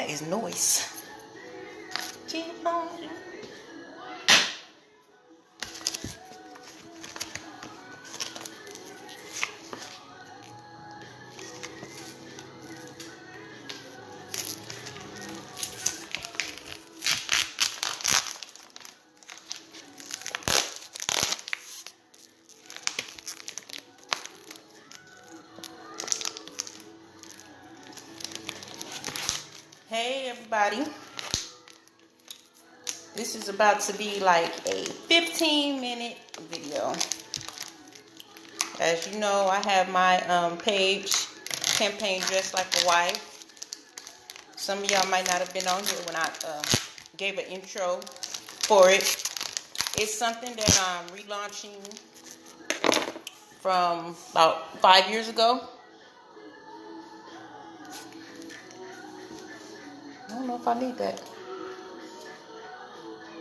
That is noise. Keep on. Hey everybody, this is about to be like a 15-minute video. As you know, I have my page, Campaign Dress Like a Wife. Some of y'all might not have been on here when I gave an intro for it. It's something that I'm relaunching from about 5 years ago. I don't know if I need that.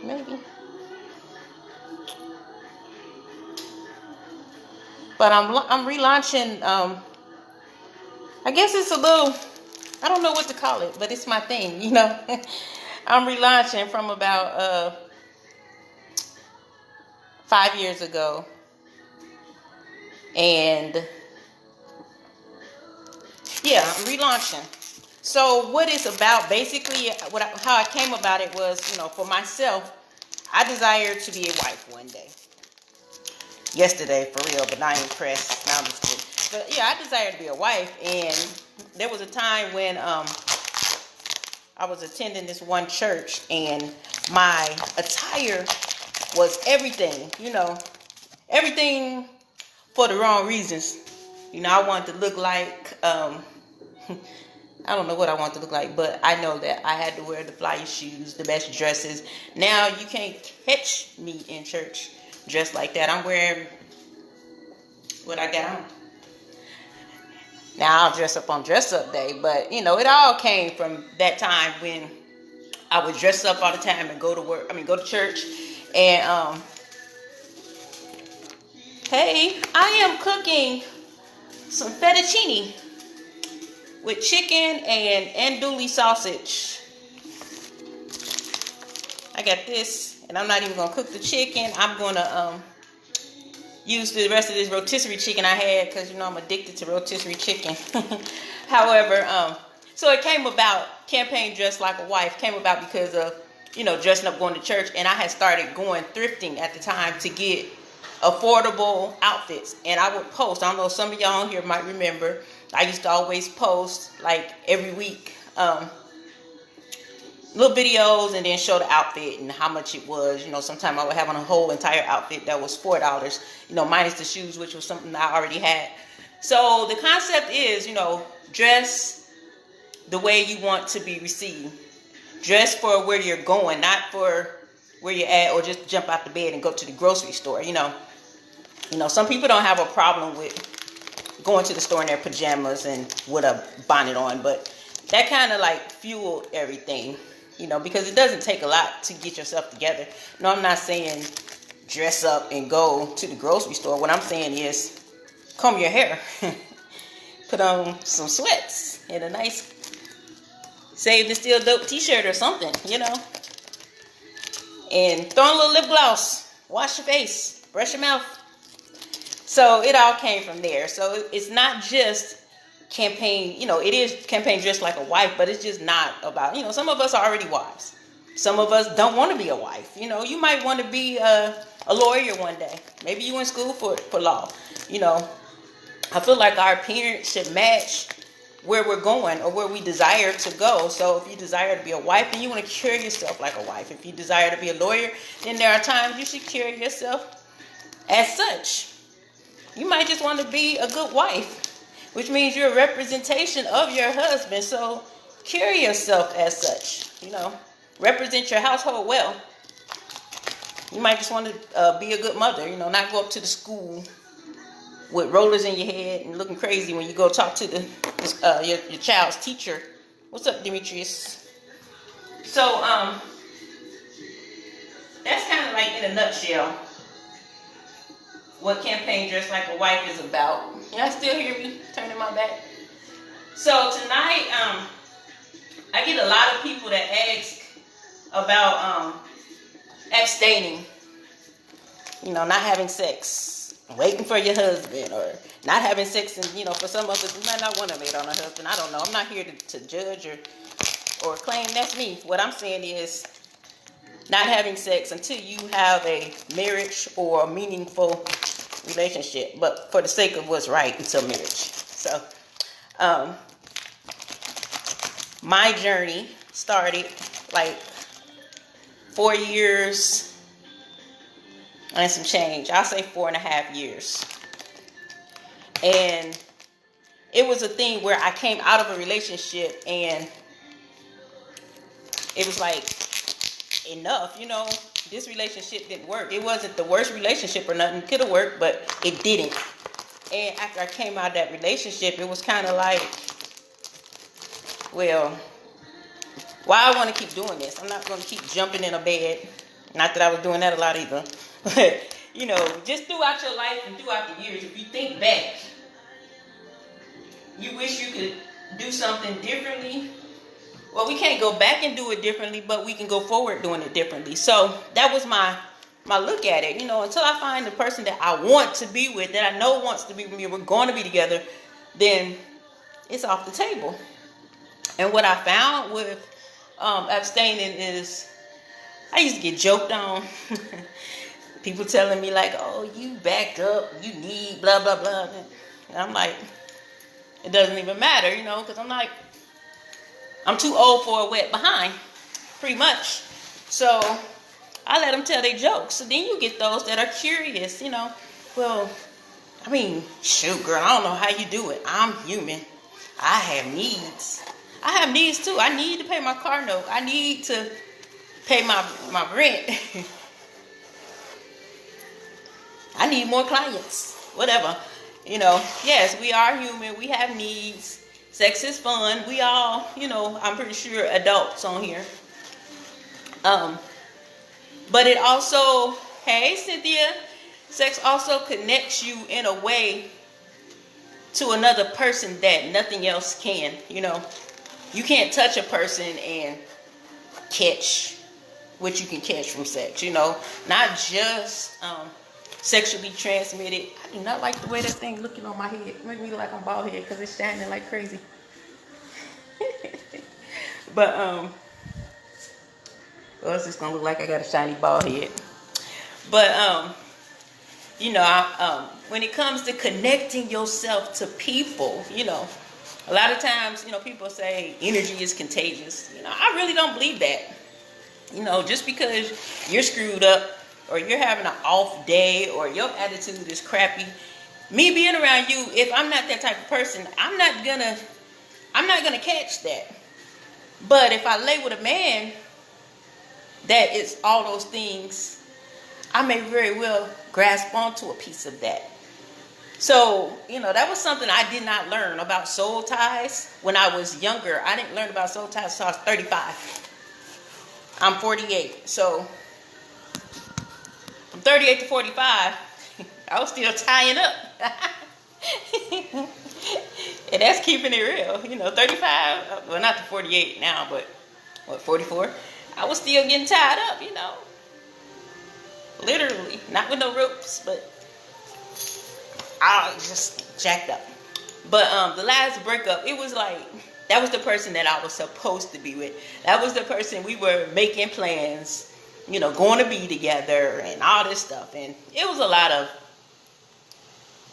Maybe. But I'm relaunching, I guess it's a little, I don't know what to call it, but it's my thing, you know. I'm relaunching from about 5 years ago. And yeah, I'm relaunching. So what it's about, basically, how I came about it was, you know, for myself, I desired to be a wife one day. Yesterday, for real, but not impressed. Now I'm just kidding. But yeah, I desired to be a wife, and there was a time when I was attending this one church, and my attire was everything, you know, everything for the wrong reasons. You know, I wanted to look like, I don't know what I want to look like, but I know that I had to wear the flyest shoes, the best dresses. Now you can't catch me in church dressed like that. I'm wearing what I got on. Now I'll dress up on dress up day, but you know, it all came from that time when I would dress up all the time and go to work. Go to church. And hey, I am cooking some fettuccine with chicken and andouille sausage. I got this, and I'm not even gonna cook the chicken. I'm gonna use the rest of this rotisserie chicken I had, because you know I'm addicted to rotisserie chicken. However, so it came about, Campaign Dress Like a Wife came about because of, you know, dressing up, going to church, and I had started going thrifting at the time to get affordable outfits. And I would post, I don't know, some of y'all here might remember, I used to always post like every week little videos and then show the outfit and how much it was. You know, sometimes I would have on a whole entire outfit that was $4, you know, minus the shoes, which was something I already had. So the concept is, you know, dress the way you want to be received. Dress for where you're going, not for where you're at, or just jump out the bed and go to the grocery store. You know, some people don't have a problem with going to the store in their pajamas and with a bonnet on, but that kind of like fueled everything, you know, because it doesn't take a lot to get yourself together. No, I'm not saying dress up and go to the grocery store. What I'm saying is comb your hair, put on some sweats and a nice Saved and Still Dope t-shirt or something, you know, and throw on a little lip gloss, wash your face, brush your mouth. So it all came from there. So it's not just campaign, you know, it is Campaign Dress Like a Wife, but it's just not about, you know, some of us are already wives. Some of us don't want to be a wife. You know, you might want to be a lawyer one day. Maybe you in school for law. You know, I feel like our appearance should match where we're going or where we desire to go. So if you desire to be a wife, then you want to carry yourself like a wife. If you desire to be a lawyer, then there are times you should carry yourself as such. You might just want to be a good wife, which means you're a representation of your husband. So carry yourself as such, you know, represent your household well. You might just want to be a good mother, you know, not go up to the school with rollers in your head and looking crazy when you go talk to your child's teacher. What's up, Demetrius? So that's kind of like in a nutshell what Campaign Dress Like a Wife is about. Y'all still hear me turning my back? So tonight, I get a lot of people that ask about abstaining, not having sex, waiting for your husband, or not having sex, and for some of us, we might not want to wait on a husband. I don't know. I'm not here to judge or claim that's me. What I'm saying is not having sex until you have a marriage or a meaningful relationship, but for the sake of what's right until marriage. So, my journey started like 4 years and some change. I'll say 4.5 years. And it was a thing where I came out of a relationship and it was like, enough, this relationship didn't work. It wasn't the worst relationship or nothing. Could have worked, but it didn't. And after I came out of that relationship, it was kind of like, well, why I want to keep doing this? I'm not going to keep jumping in a bed. Not that I was doing that a lot either. But, just throughout your life and throughout the years, if you think back, you wish you could do something differently. Well, we can't go back and do it differently, but we can go forward doing it differently. So that was my look at it. Until I find the person that I want to be with, that I know wants to be with me, we're going to be together, then it's off the table. And what I found with abstaining is I used to get joked on. People telling me like, oh, you backed up, you need blah, blah, blah. And I'm like, it doesn't even matter, because I'm like, I'm too old for a wet behind, pretty much. So I let them tell their jokes. So then you get those that are curious, Well, shoot, girl, I don't know how you do it. I'm human. I have needs. I have needs too. I need to pay my car note. I need to pay my rent. I need more clients. Whatever. Yes, we are human. We have needs. Sex is fun. We all, I'm pretty sure adults on here. But it also, hey, Cynthia, sex also connects you in a way to another person that nothing else can. You can't touch a person and catch what you can catch from sex, not just sexually transmitted. I do not like the way that thing looking on my head. It makes me look like I'm bald head because it's shining like crazy. But well, it's just gonna look like I got a shiny bald head. But when it comes to connecting yourself to people, a lot of times, people say energy is contagious. I really don't believe that. Just because you're screwed up or you're having an off day or your attitude is crappy, me being around you, if I'm not that type of person, I'm not gonna catch that. But if I lay with a man that is all those things, I may very well grasp onto a piece of that. So, that was something I did not learn about soul ties when I was younger. I didn't learn about soul ties until I was 35. I'm 48. So, from 38 to 45, I was still tying up. And that's keeping it real. 35, well, not to 48 now, but 44? I was still getting tied up, Literally. Not with no ropes, but I was just jacked up. But the last breakup, it was like, that was the person that I was supposed to be with. That was the person we were making plans, going to be together and all this stuff. And it was a lot of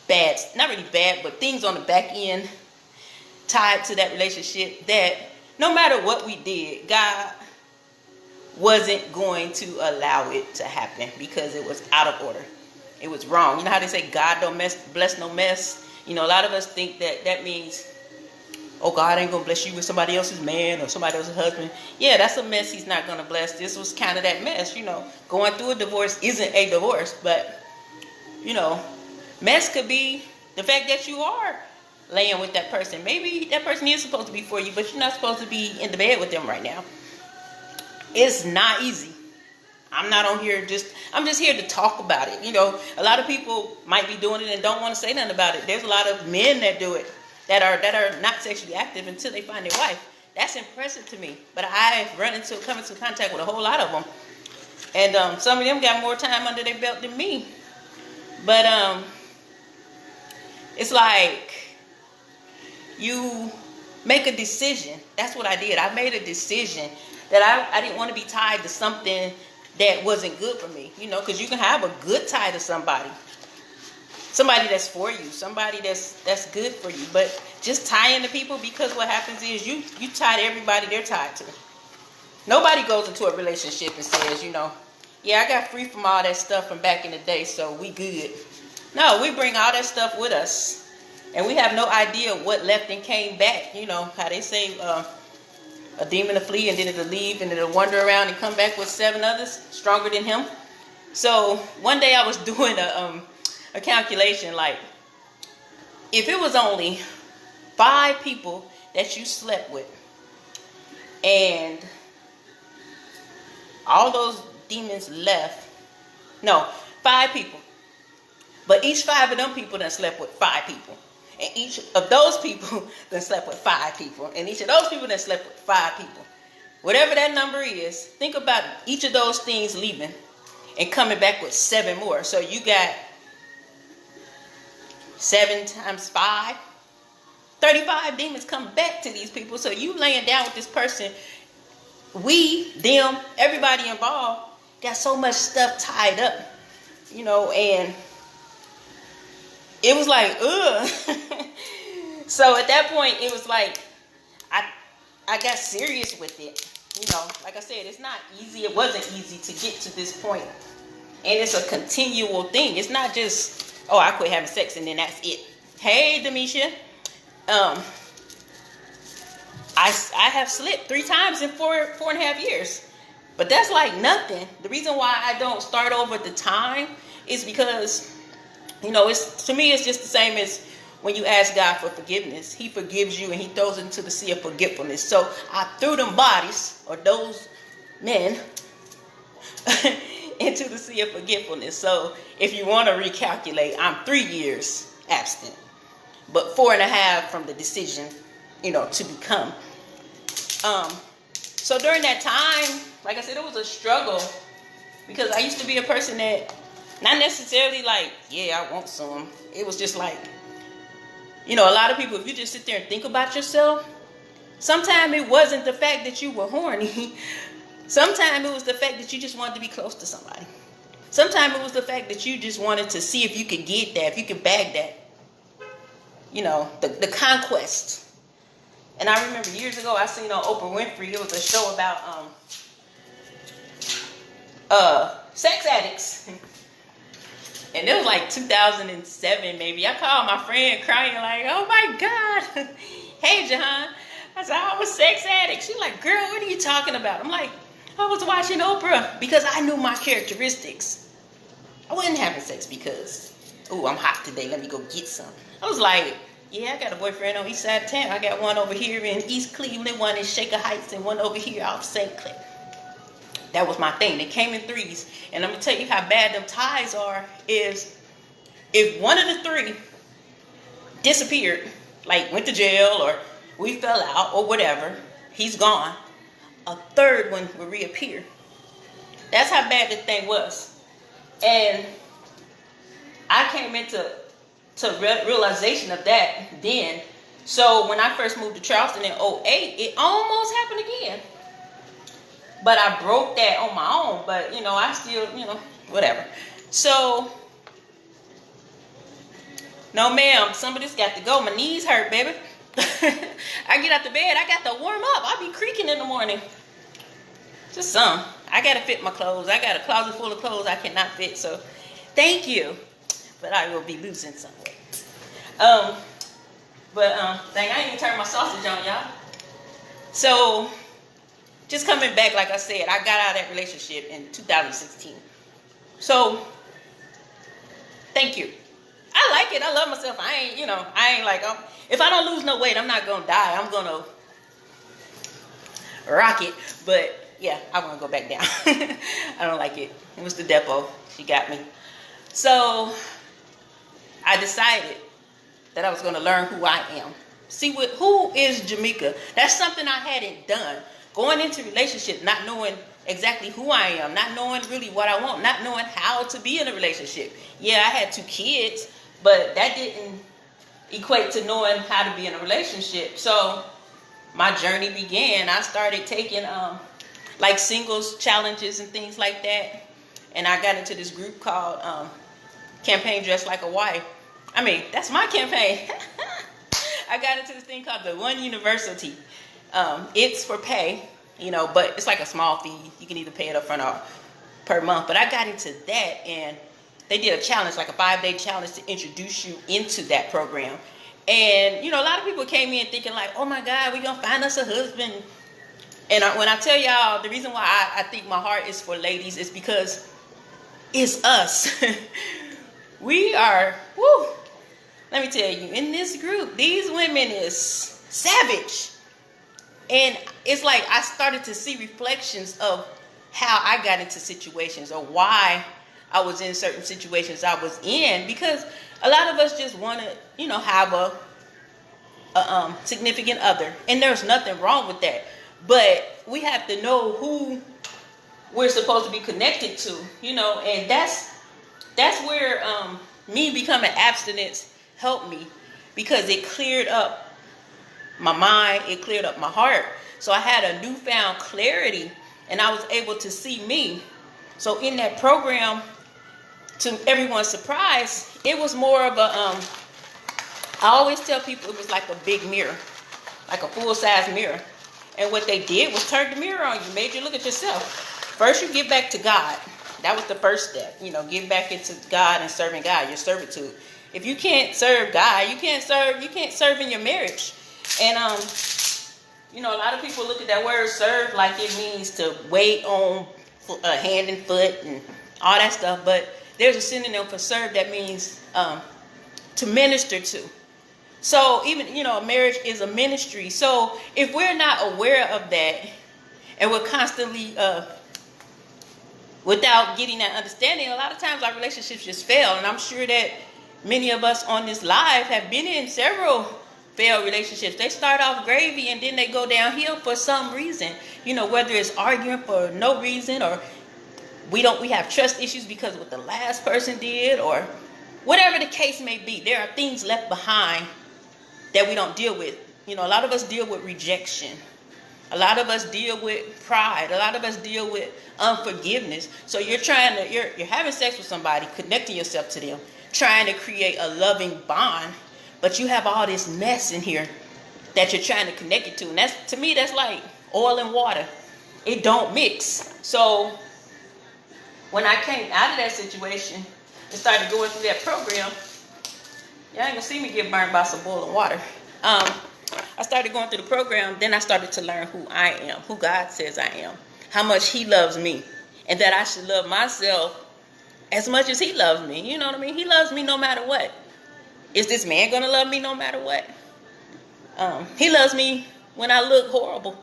bad, not really bad, but things on the back end tied to that relationship that no matter what we did, God wasn't going to allow it to happen because it was out of order. It was wrong. You know how they say God don't bless no mess? A lot of us think that means, oh, God ain't going to bless you with somebody else's man or somebody else's husband. Yeah, that's a mess he's not going to bless. This was kind of that mess, Going through a divorce isn't a divorce, but, mess could be the fact that you are laying with that person. Maybe that person is supposed to be for you, but you're not supposed to be in the bed with them right now. It's not easy. I'm not on here I'm just here to talk about it. A lot of people might be doing it and don't want to say nothing about it. There's a lot of men that do it that are not sexually active until they find their wife. That's impressive to me. But I've come into contact with a whole lot of them. And some of them got more time under their belt than me. But it's like you make a decision. That's what I did. I made a decision that I didn't want to be tied to something that wasn't good for me. You know, because you can have a good tie to somebody. Somebody that's for you. Somebody that's good for you. But just tying to people, because what happens is you tie to everybody they're tied to. Nobody goes into a relationship and says, you know, yeah, I got free from all that stuff from back in the day, so we good. No, we bring all that stuff with us. And we have no idea what left and came back. You know, how they say a demon will flee and then it'll leave and it'll wander around and come back with 7 others stronger than him. So one day I was doing a calculation, like, if it was only 5 people that you slept with, and all those demons left, no, 5 people, but each 5 of them people done slept with 5 people, and each of those people done slept with 5 people, and each of those people done slept with 5 people. Whatever that number is, think about each of those things leaving and coming back with 7 more. So you got 7 times 5, 35 demons come back to these people. So you laying down with this person, we, them, everybody involved got so much stuff tied up, you know, and it was like, ugh. So at that point, it was like, I got serious with it. You know, like I said, it's not easy. It wasn't easy to get to this point. And it's a continual thing. It's not just, oh, I quit having sex and then that's it. Hey, Demisha. I have slipped 3 times in 4.5 years. But that's like nothing. The reason why I don't start over at the time is because, you know, to me it's just the same as when you ask God for forgiveness. He forgives you and he throws it into the sea of forgetfulness. So I threw them bodies, or those men, into the sea of forgetfulness. So if you want to recalculate, I'm 3 years abstinent, but 4.5 from the decision, you know, to become. So during that time, like I said, it was a struggle, because I used to be a person that, not necessarily like, yeah, I want some. It was just like, you know, a lot of people, if you just sit there and think about yourself, sometimes it wasn't the fact that you were horny. Sometimes it was the fact that you just wanted to be close to somebody. Sometimes it was the fact that you just wanted to see if you could get that, if you could bag that. You know, the conquest. And I remember years ago, I seen on Oprah Winfrey, it was a show about sex addicts. And it was like 2007 maybe. I called my friend crying like, oh my God. Hey, Jahan. I said, I'm a sex addict. She's like, girl, what are you talking about? I'm like, I was watching Oprah because I knew my characteristics. I wasn't having sex because, oh, I'm hot today. Let me go get some. I was like, yeah, I got a boyfriend on east side of town. I got one over here in East Cleveland, one in Shaker Heights, and one over here off St. Clair. That was my thing. They came in 3s. And let me tell you how bad them ties are, is if one of the 3 disappeared, like went to jail or we fell out or whatever, he's gone, a 3rd one will reappear. That's how bad the thing was. And I came into realization of that then. So when I first moved to Charleston in 2008, it almost happened again. But I broke that on my own. But, you know, I still, you know, whatever. So, no, ma'am, some of this got to go. My knees hurt, baby. I get out the bed, I got to warm up. I be creaking in the morning. Just some. I got to fit my clothes. I got a closet full of clothes I cannot fit. So, thank you. But I will be losing some weight. Dang, I ain't even turned my sausage on, y'all. So, just coming back, like I said, I got out of that relationship in 2016. So, thank you. I like it. I love myself. I ain't like, if I don't lose no weight, I'm not going to die. I'm going to rock it. But, yeah, I want to go back down. I don't like it. It was the depot. She got me. So, I decided that I was going to learn who I am. see who is Jamaica. That's something I hadn't done. Going into relationships, not knowing exactly who I am, not knowing really what I want, not knowing how to be in a relationship. Yeah, I had 2 kids, but that didn't equate to knowing how to be in a relationship. So my journey began. I started taking like singles challenges and things like that. And I got into this group called Campaign Dressed Like a Wife. I mean, that's my campaign. I got into this thing called the One University. It's for pay, but it's like a small fee. You can either pay it up front or per month. But I got into that, and they did a challenge, like a 5-day challenge to introduce you into that program. And, a lot of people came in thinking like, oh my God, we're going to find us a husband. And when I tell y'all, the reason why I think my heart is for ladies is because it's us. We are, let me tell you, in this group, these women is savage. And it's like I started to see reflections of how I got into situations or why I was in certain situations I was in, because a lot of us just want to, have a significant other, and there's nothing wrong with that. But we have to know who we're supposed to be connected to, and that's where me becoming abstinence helped me, because it cleared up my mind, it cleared up my heart. So I had a newfound clarity, and I was able to see me. So in that program, to everyone's surprise, it was more of a, I always tell people it was like a big mirror, like a full-size mirror. And what they did was turn the mirror on you, made you look at yourself. First, you get back to God. That was the first step, get back into God and serving God, your servitude. If you can't serve God, you can't serve in your marriage. And, a lot of people look at that word serve like it means to wait on hand and foot and all that stuff. But there's a synonym for serve that means to minister to. So even, marriage is a ministry. So if we're not aware of that, and we're constantly, without getting that understanding, a lot of times our relationships just fail. And I'm sure that many of us on this live have been in several failed relationships. They start off gravy and then they go downhill for some reason, whether it's arguing for no reason, or we have trust issues because of what the last person did, or whatever the case may be. There are things left behind that we don't deal with. A lot of us deal with rejection. A lot of us deal with pride. A lot of us deal with unforgiveness. So you're having sex with somebody, connecting yourself to them, trying to create a loving bond, but you have all this mess in here that you're trying to connect it to. And to me, that's like oil and water. It don't mix. So when I came out of that situation and started going through that program, y'all ain't gonna see me get burned by some boiling water. I started going through the program, then I started to learn who I am, who God says I am, how much He loves me, and that I should love myself as much as He loves me. You know what I mean? He loves me no matter what. Is this man gonna love me no matter what? He loves me when I look horrible.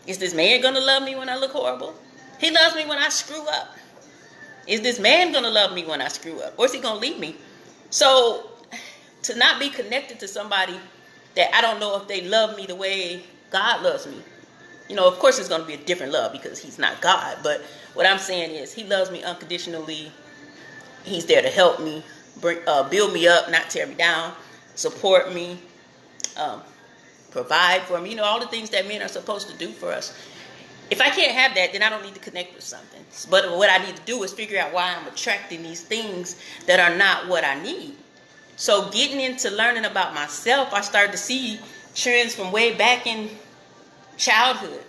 Is this man gonna love me when I look horrible? He loves me when I screw up. Is this man gonna love me when I screw up? Or is he gonna leave me? So to not be connected to somebody that I don't know if they love me the way God loves me. Of course it's going to be a different love because He's not God. But what I'm saying is He loves me unconditionally. He's there to help me, build me up, not tear me down, support me, provide for me. All the things that men are supposed to do for us. If I can't have that, then I don't need to connect with something. But what I need to do is figure out why I'm attracting these things that are not what I need. So getting into learning about myself, I started to see trends from way back in childhood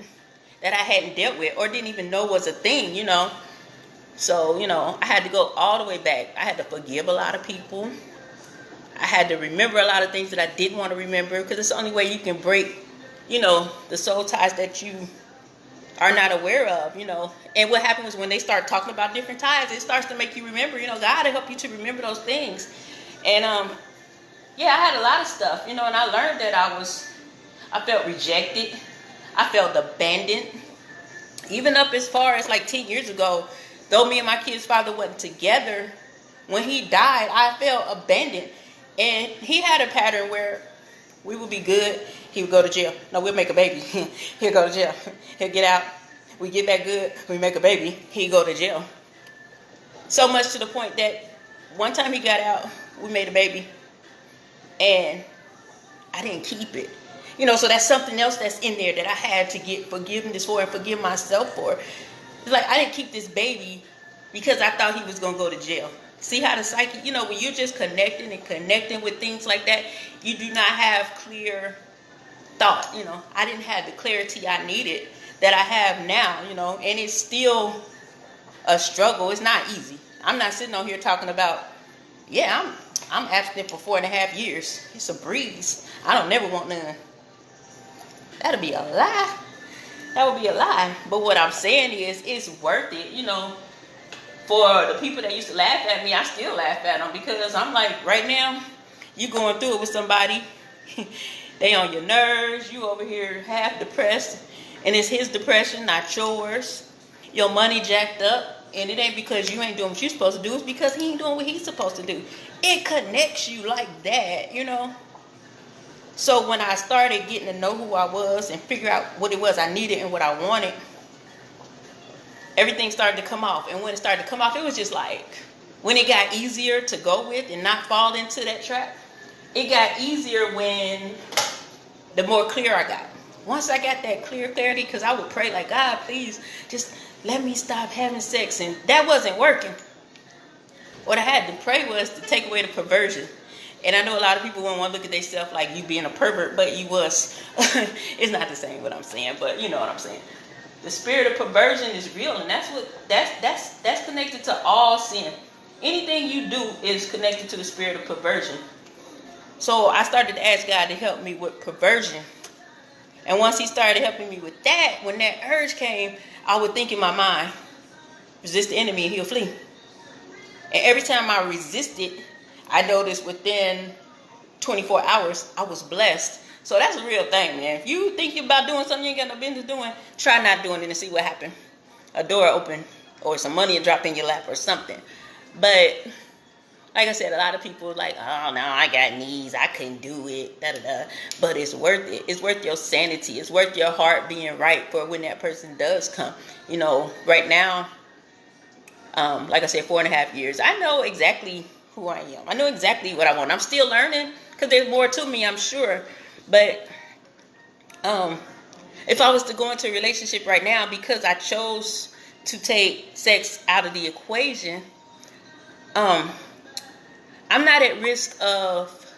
that I hadn't dealt with or didn't even know was a thing, So, I had to go all the way back. I had to forgive a lot of people. I had to remember a lot of things that I didn't want to remember, because it's the only way you can break, the soul ties that you are not aware of, And what happened was when they start talking about different ties, it starts to make you remember, God will help you to remember those things. And, I had a lot of stuff, and I learned that I felt rejected. I felt abandoned. Even up as far as like 10 years ago, though me and my kid's father wasn't together, when he died, I felt abandoned. And he had a pattern where We would be good. He would go to jail. No, we'll make a baby. He'll go to jail. He'll get out. We get back good. We make a baby. He'll go to jail. So much to the point that one time he got out, we made a baby. And I didn't keep it. You know, so that's something else that's in there that I had to get forgiveness for and forgive myself for. It's like I didn't keep this baby because I thought he was going to go to jail. See how the psyche, you know, when you're just connecting with things like that, you do not have clear thought. You know, I didn't have the clarity I needed that I have now, you know, and it's still a struggle. It's not easy. I'm not sitting on here talking about, yeah, I'm abstinent for 4.5 years. It's a breeze. I don't never want none. That'll be a lie. That would be a lie. But what I'm saying is, it's worth it, you know. For the people that used to laugh at me, I still laugh at them because I'm like, right now, you going through it with somebody. They on your nerves. You over here half depressed. And it's his depression, not yours. Your money jacked up. And it ain't because you ain't doing what you're supposed to do. It's because he ain't doing what he's supposed to do. It connects you like that, you know. So when I started getting to know who I was and figure out what it was I needed and what I wanted, everything started to come off. And when it started to come off, it was just like, when it got easier to go with and not fall into that trap, it got easier when the more clear I got. Once I got that clarity, because I would pray like, God, please just let me stop having sex. And that wasn't working. What I had to pray was to take away the perversion. And I know a lot of people won't want to look at themselves like you being a pervert, but you was. It's not the same what I'm saying, but you know what I'm saying. The spirit of perversion is real, and that's connected to all sin. Anything you do is connected to the spirit of perversion. So I started to ask God to help me with perversion. And once he started helping me with that, when that urge came, I would think in my mind, resist the enemy and he'll flee. And every time I resisted, I noticed within 24 hours, I was blessed. So that's a real thing, man. If you think you're about doing something you ain't got no business doing, try not doing it and see what happens. A door open or some money drop in your lap or something. But like I said, a lot of people are like, oh, no, I got knees. I couldn't do it. Da, da, da. But it's worth it. It's worth your sanity. It's worth your heart being right for when that person does come. You know, right now, like I said, 4.5 years. I know exactly who I am. I know exactly what I want. I'm still learning because there's more to me, I'm sure. But if I was to go into a relationship right now, because I chose to take sex out of the equation, I'm not at risk of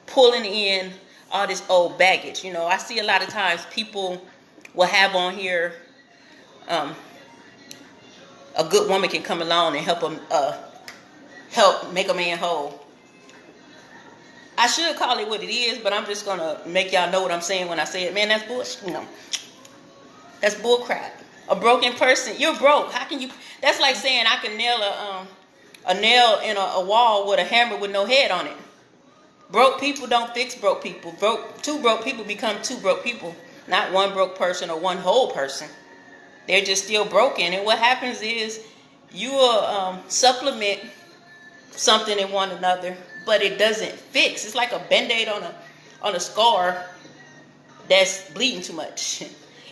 pulling in all this old baggage. You know, I see a lot of times people will have on here, a good woman can come along and help them, help make a man whole. I should call it what it is, but I'm just going to make y'all know what I'm saying when I say it. Man, that's bullshit. No. That's bull crap. A broken person, you're broke. How can you? That's like saying I can nail a nail in a wall with a hammer with no head on it. Broke people don't fix broke people. Two broke people become two broke people. Not one broke person or one whole person. They're just still broken. And what happens is you will supplement something in one another, but it doesn't fix. It's like a band-aid on a scar that's bleeding too much.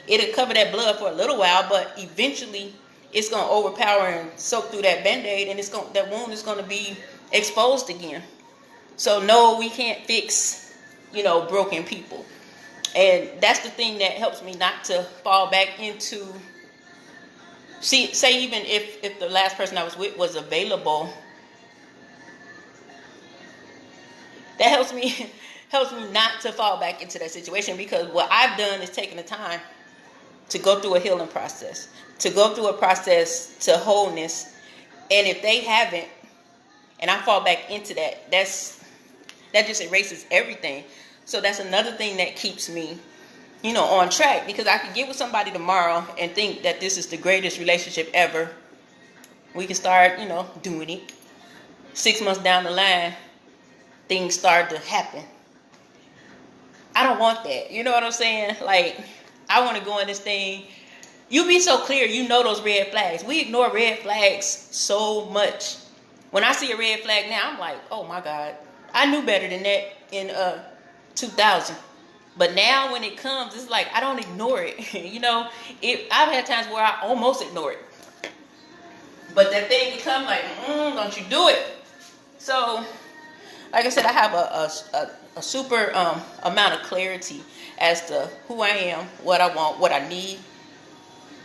It'll cover that blood for a little while, but eventually it's going to overpower and soak through that band-aid, and that wound is going to be exposed again. So no, we can't fix, broken people. And that's the thing that helps me not to fall back into, say even if the last person I was with was available, that helps me not to fall back into that situation, because what I've done is taken the time to go through a healing process, to go through a process to wholeness. And if they haven't, and I fall back into that, that just erases everything. So that's another thing that keeps me, on track, because I could get with somebody tomorrow and think that this is the greatest relationship ever. We can start, doing it. 6 months down the line, things start to happen. I don't want that. You know what I'm saying? Like, I want to go in this thing. You be so clear, those red flags. We ignore red flags so much. When I see a red flag now, I'm like, oh my God. I knew better than that in 2,000. But now when it comes, it's like I don't ignore it. You know, I've had times where I almost ignore it. But that thing become like, don't you do it. So, like I said, I have a super amount of clarity as to who I am, what I want, what I need,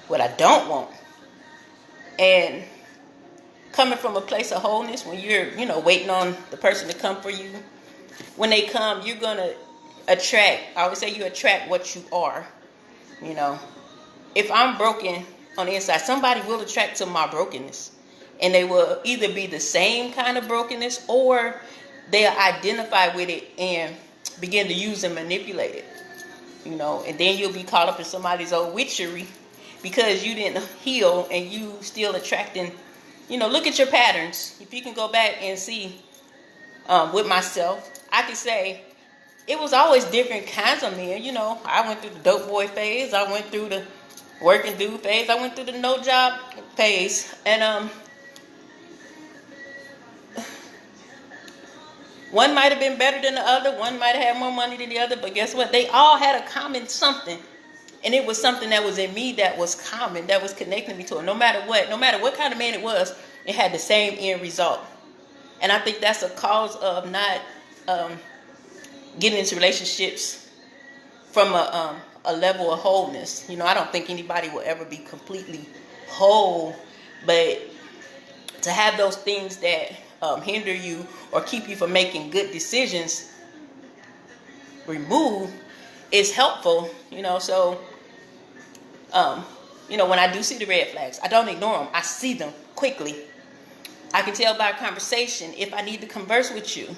what I don't want. And coming from a place of wholeness, when you're, waiting on the person to come for you, when they come, you're going to attract. I always say you attract what you are. If I'm broken on the inside, somebody will attract to my brokenness. And they will either be the same kind of brokenness, or they'll identify with it and begin to use and manipulate it. And then you'll be caught up in somebody's old witchery because you didn't heal, and you still attracting. Look at your patterns. If you can go back and see with myself, I can say it was always different kinds of men. I went through the dope boy phase. I went through the working dude phase. I went through the no job phase. And one might have been better than the other. One might have had more money than the other. But guess what? They all had a common something. And it was something that was in me that was common, that was connecting me to it. No matter what kind of man it was, it had the same end result. And I think that's a cause of not getting into relationships from a level of wholeness. I don't think anybody will ever be completely whole, but to have those things that hinder you or keep you from making good decisions removed is helpful. So when I do see the red flags, I don't ignore them. I see them quickly. I can tell by conversation if I need to converse with you.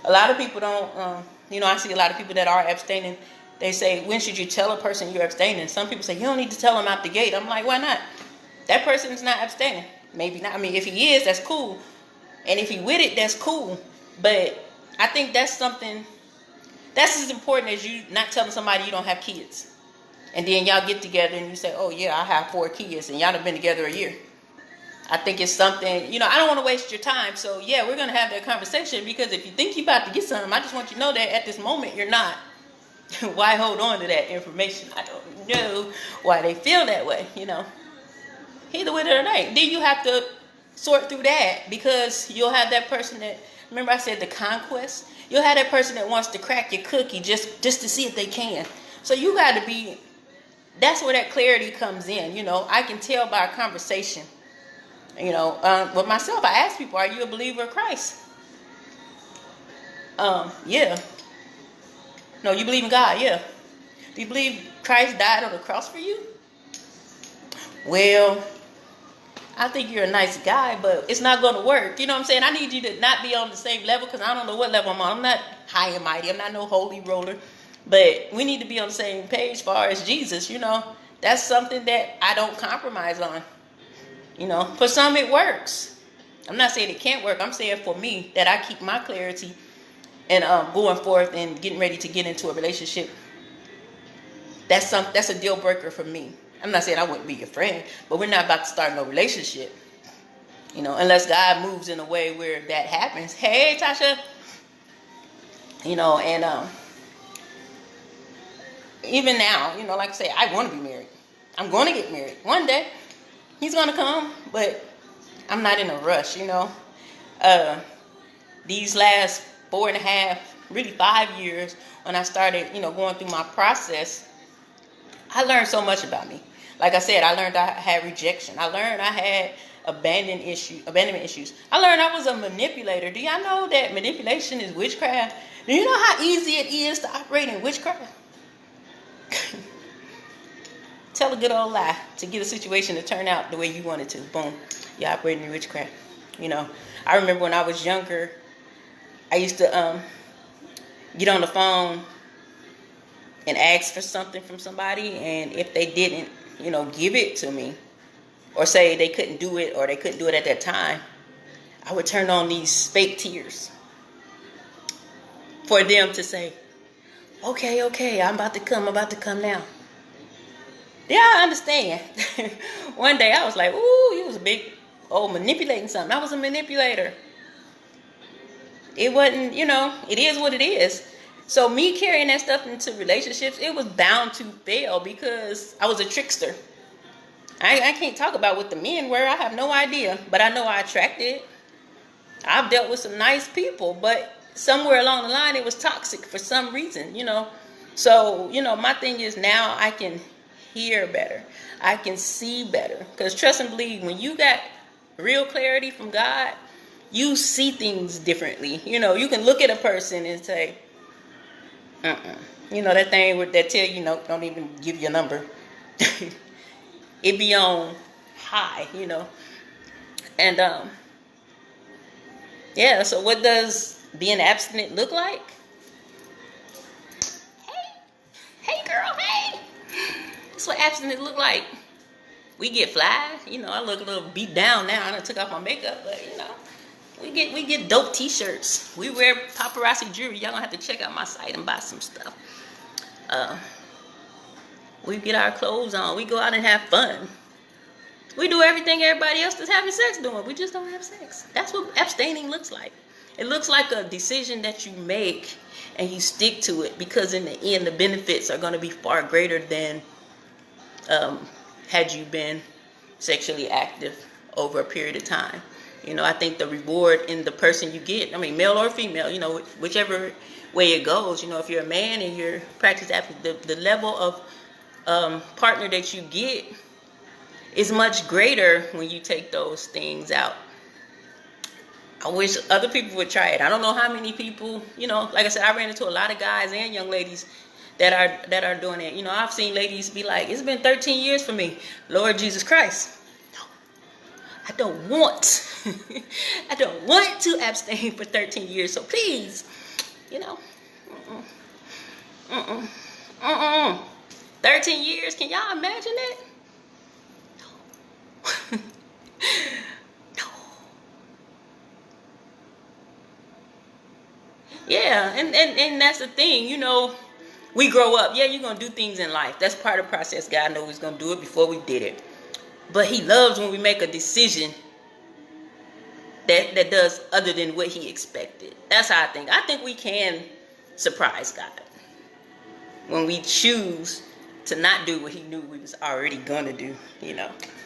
A lot of people don't, I see a lot of people that are abstaining. They say, when should you tell a person you're abstaining? Some people say, you don't need to tell them out the gate. I'm like, why not? That person is not abstaining. Maybe not. I mean, if he is, that's cool. And if he with it, that's cool. But I think that's something, that's as important as you not telling somebody you don't have kids. And then y'all get together and you say, oh yeah, I have 4 kids, and y'all have been together a year. I think it's something, I don't want to waste your time. So yeah, we're going to have that conversation, because if you think you're about to get something, I just want you to know that at this moment you're not. Why hold on to that information? I don't know why they feel that way, Either with it or not. Then you have to sort through that, because you'll have that person that, remember I said the conquest? You'll have that person that wants to crack your cookie just to see if they can. So you got to be, that's where that clarity comes in. I can tell by a conversation. With myself, I ask people, are you a believer of Christ? Yeah. No, you believe in God? Yeah. Do you believe Christ died on the cross for you? Well, I think you're a nice guy, but it's not going to work. You know what I'm saying? I need you to not be on the same level, because I don't know what level I'm on. I'm not high and mighty. I'm not no holy roller. But we need to be on the same page as far as Jesus. That's something that I don't compromise on. For some it works. I'm not saying it can't work. I'm saying for me that I keep my clarity and going forth and getting ready to get into a relationship. That's a deal breaker for me. I'm not saying I wouldn't be your friend, but we're not about to start no relationship. Unless God moves in a way where that happens. Hey, Tasha. And even now, like I say, I want to be married. I'm going to get married one day. He's going to come, but I'm not in a rush, These last 4.5, really 5 years, when I started, going through my process, I learned so much about me. Like I said, I learned I had rejection. I learned I had abandonment issues. I learned I was a manipulator. Do y'all know that manipulation is witchcraft? Do you know how easy it is to operate in witchcraft? Tell a good old lie to get a situation to turn out the way you want it to. Boom. You're operating in witchcraft. I remember when I was younger, I used to get on the phone and ask for something from somebody, and if they didn't, give it to me, or say they couldn't do it, or they couldn't do it at that time, I would turn on these fake tears for them to say, okay, I'm about to come now. Yeah, I understand. One day I was like, ooh, you was a big old manipulating something. I was a manipulator. It wasn't, it is what it is. So me carrying that stuff into relationships, it was bound to fail because I was a trickster. I can't talk about what the men were. I have no idea. But I know I attracted it. I've dealt with some nice people, but somewhere along the line it was toxic for some reason, So, my thing is now I can hear better. I can see better. Because trust and believe, when you got real clarity from God, you see things differently. You can look at a person and say, that thing that tell you, don't even give you a number. It be on high, And, yeah, so what does being abstinent look like? Hey girl, hey. That's what abstinent look like. We get fly, I look a little beat down now. I done took off my makeup, but we get dope t-shirts. We wear paparazzi jewelry. Y'all gonna have to check out my site and buy some stuff. We get our clothes on. We go out and have fun. We do everything everybody else is having sex doing. We just don't have sex. That's what abstaining looks like. It looks like a decision that you make and you stick to it, because in the end, the benefits are going to be far greater than had you been sexually active over a period of time. I think the reward in the person you get, male or female, whichever way it goes, if you're a man and you're practicing the level of partner that you get is much greater when you take those things out. I wish other people would try it. I don't know how many people, like I said, I ran into a lot of guys and young ladies that are doing it. I've seen ladies be like, it's been 13 years for me. Lord Jesus Christ. No, I don't want to abstain for 13 years. So please, 13 years. Can y'all imagine that? No. Yeah, and that's the thing, we grow up. Yeah, you're going to do things in life. That's part of the process. God knows He's going to do it before we did it. But He loves when we make a decision that does other than what He expected. That's how I think. I think we can surprise God when we choose to not do what He knew we was already going to do,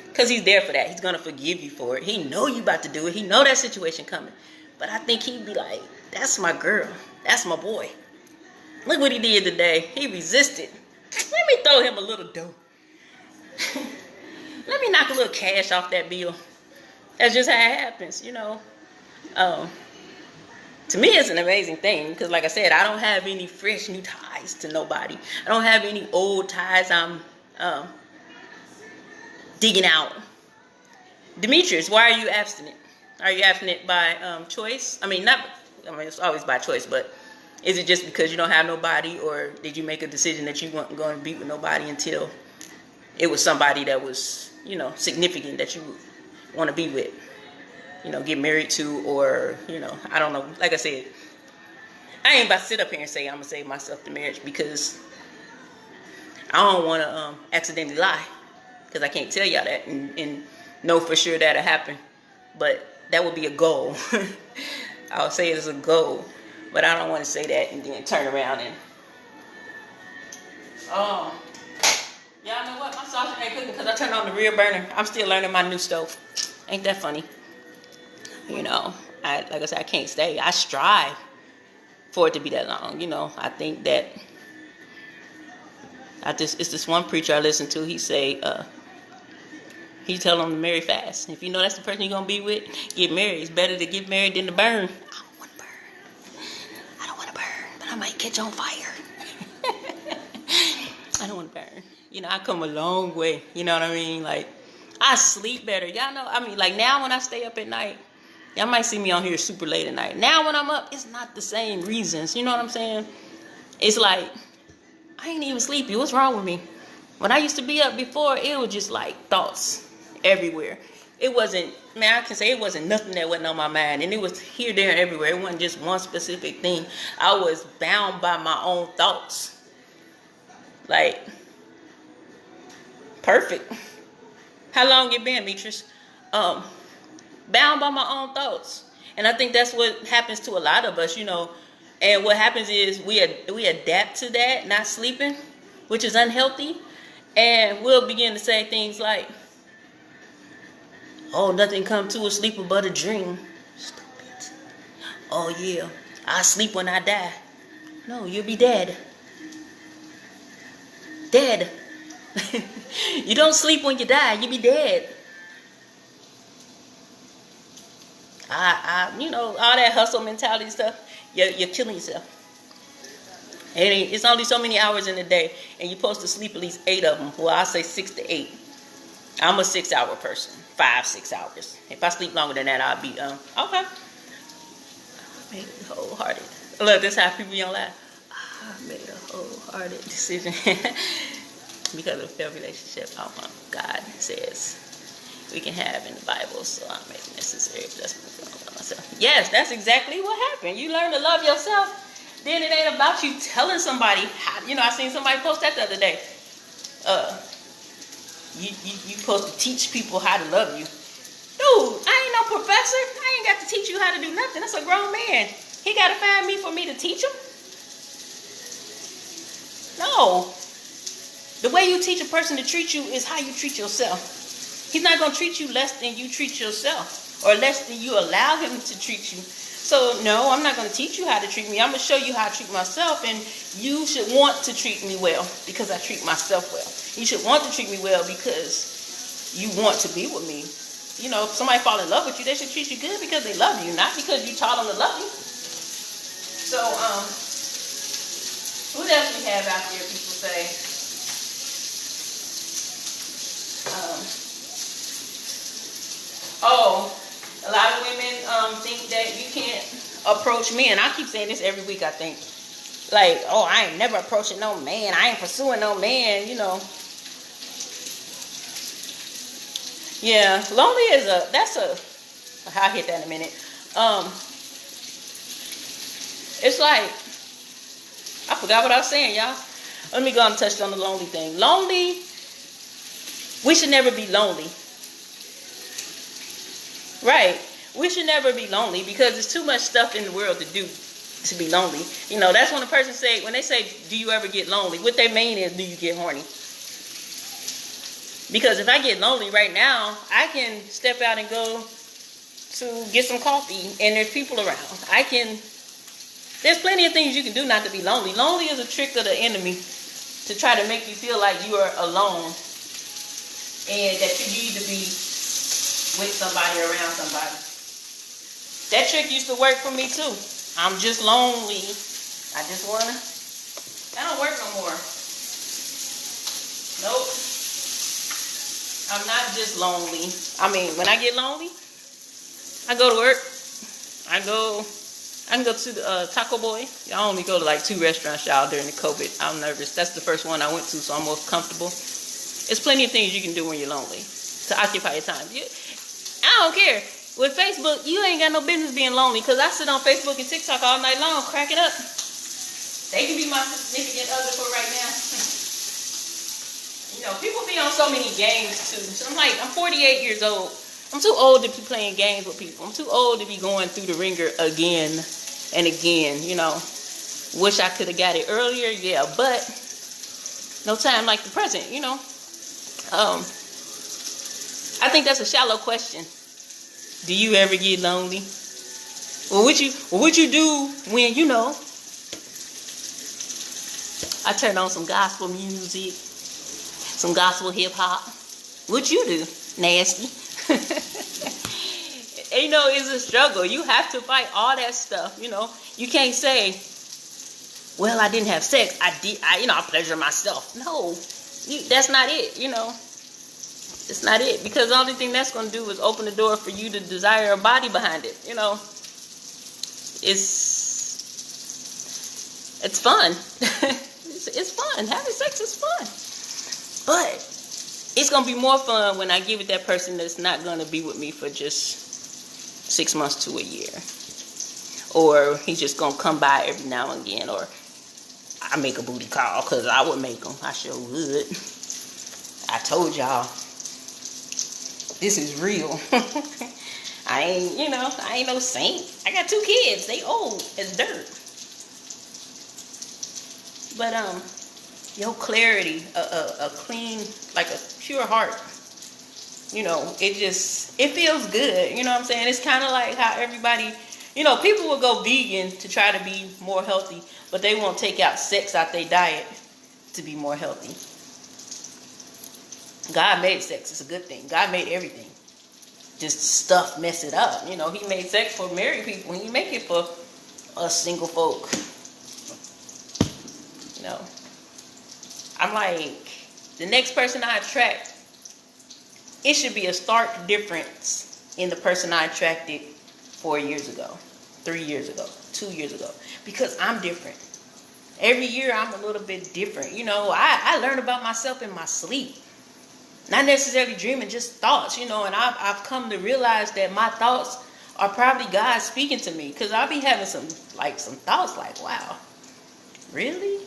Because He's there for that. He's going to forgive you for it. He know you about to do it. He know that situation coming. But I think He'd be like, that's my girl. That's my boy. Look what he did today. He resisted. Let me throw him a little dough. Let me knock a little cash off that bill. That's just how it happens, To me, it's an amazing thing. Because like I said, I don't have any fresh new ties to nobody. I don't have any old ties I'm digging out. Demetrius, why are you abstinent? Are you abstinent by choice? It's always by choice, but is it just because you don't have nobody, or did you make a decision that you weren't going to be with nobody until it was somebody that was, significant that you want to be with, get married to, or, I don't know. Like I said, I ain't about to sit up here and say I'm going to save myself to marriage, because I don't want to accidentally lie, because I can't tell y'all that and know for sure that'll happen. But that would be a goal. I'll say it as a goal, but I don't want to say that and then turn around and y'all know what? My sausage ain't cooking because I turned on the rear burner. I'm still learning my new stove. Ain't that funny? Like I said, I can't stay. I strive for it to be that long. I think that it's this one preacher I listen to. He say, he tell them to marry fast. If you know that's the person you're going to be with, get married. It's better to get married than to burn. I don't want to burn, but I might catch on fire. I don't want to burn. I come a long way. You know what I mean? Like, I sleep better. Y'all know, now when I stay up at night, y'all might see me on here super late at night. Now when I'm up, it's not the same reasons. You know what I'm saying? It's like, I ain't even sleepy. What's wrong with me? When I used to be up before, it was just like thoughts everywhere. It wasn't, I can say it wasn't nothing that wasn't on my mind. And it was here, there, and everywhere. It wasn't just one specific thing. I was bound by my own thoughts. Like, perfect. How long it been, Demetrius? Bound by my own thoughts. And I think that's what happens to a lot of us, And what happens is we adapt to that, not sleeping, which is unhealthy. And we'll begin to say things like, oh, nothing come to a sleeper but a dream. Stupid. Oh, yeah, I sleep when I die. No, you'll be dead. Dead. You don't sleep when you die, you'll be dead. You know, all that hustle mentality stuff, you're killing yourself. And it's only so many hours in a day, and you're supposed to sleep at least 8 of them. Well, I say 6 to 8. I'm a 6-hour person, 5-6 hours. If I sleep longer than that, I'll be okay. I made a wholehearted. Look, this is how people don't laugh. I made a wholehearted decision because of failed relationship. God says we can have in the Bible, so I make it necessary. That's myself. Yes, that's exactly what happened. You learn to love yourself. Then it ain't about you telling somebody how, you know, I seen somebody post that the other day. You supposed to teach people how to love you. Dude, I ain't no professor. I ain't got to teach you how to do nothing. That's a grown man. He got to find me for me to teach him? No. The way you teach a person to treat you is how you treat yourself. He's not going to treat you less than you treat yourself, or less than you allow him to treat you. So, no, I'm not going to teach you how to treat me. I'm going to show you how to treat myself, and you should want to treat me well because I treat myself well. You should want to treat me well because you want to be with me. You know, if somebody fall in love with you, they should treat you good because they love you, not because you taught them to love you. So, what else we have out there, people say? A lot of women think that you can't approach men. I keep saying this every week, I think. Like, oh, I ain't never approaching no man. I ain't pursuing no man, you know. Yeah, lonely is I'll hit that in a minute. It's like, I forgot what I was saying, y'all. Let me go on and touch on the lonely thing. Lonely, we should never be lonely. Right. We should never be lonely because there's too much stuff in the world to do to be lonely. You know, that's when a person when they say, do you ever get lonely? What they mean is, do you get horny? Because if I get lonely right now, I can step out and go to get some coffee and there's people around. There's plenty of things you can do not to be lonely. Lonely is a trick of the enemy to try to make you feel like you are alone and that you need to be with somebody, around somebody. That trick used to work for me too. I'm just lonely. That don't work no more. Nope. I'm not just lonely. I mean, when I get lonely, I go to work. I can go to the Taco Boy. I only go to like 2 restaurants, y'all, during the COVID. I'm nervous. That's the first one I went to, so I'm most comfortable. There's plenty of things you can do when you're lonely to occupy your time. I don't care. With Facebook, you ain't got no business being lonely because I sit on Facebook and TikTok all night long cracking up. They can be my significant other for right now. You know, people be on so many games too. So I'm 48 years old. I'm too old to be playing games with people. I'm too old to be going through the ringer again and again, you know. Wish I could have got it earlier, yeah, but no time like the present, you know. I think that's a shallow question. Do you ever get lonely? Well, what you do when, you know, I turn on some gospel music, some gospel hip hop? What you do? Nasty. And, you know, it's a struggle. You have to fight all that stuff, you know. You can't say, well, I didn't have sex. I pleasure myself. No, that's not it, you know. It's not it, because the only thing that's going to do is open the door for you to desire a body behind it. You know, it's fun. It's fun. Having sex is fun. But it's going to be more fun when I give it that person that's not going to be with me for just 6 months to a year. Or he's just going to come by every now and again. Or I make a booty call, because I would make them. I sure would. I told y'all. This is real. I ain't no saint. I got 2 kids. They old as dirt. But your clarity, a clean, like a pure heart, it feels good. You know what I'm saying? It's kind of like how everybody, people will go vegan to try to be more healthy, but they won't take out sex out their diet to be more healthy. God made sex. It's a good thing. God made everything. Just stuff mess it up. He made sex for married people. He make it for us single folk. I'm like, the next person I attract, it should be a stark difference in the person I attracted 4 years ago, 3 years ago, 2 years ago, because I'm different. Every year I'm a little bit different. I learn about myself in my sleep. Not necessarily dreaming, just thoughts, and I've come to realize that my thoughts are probably God speaking to me, because I'll be having some thoughts like, wow, really?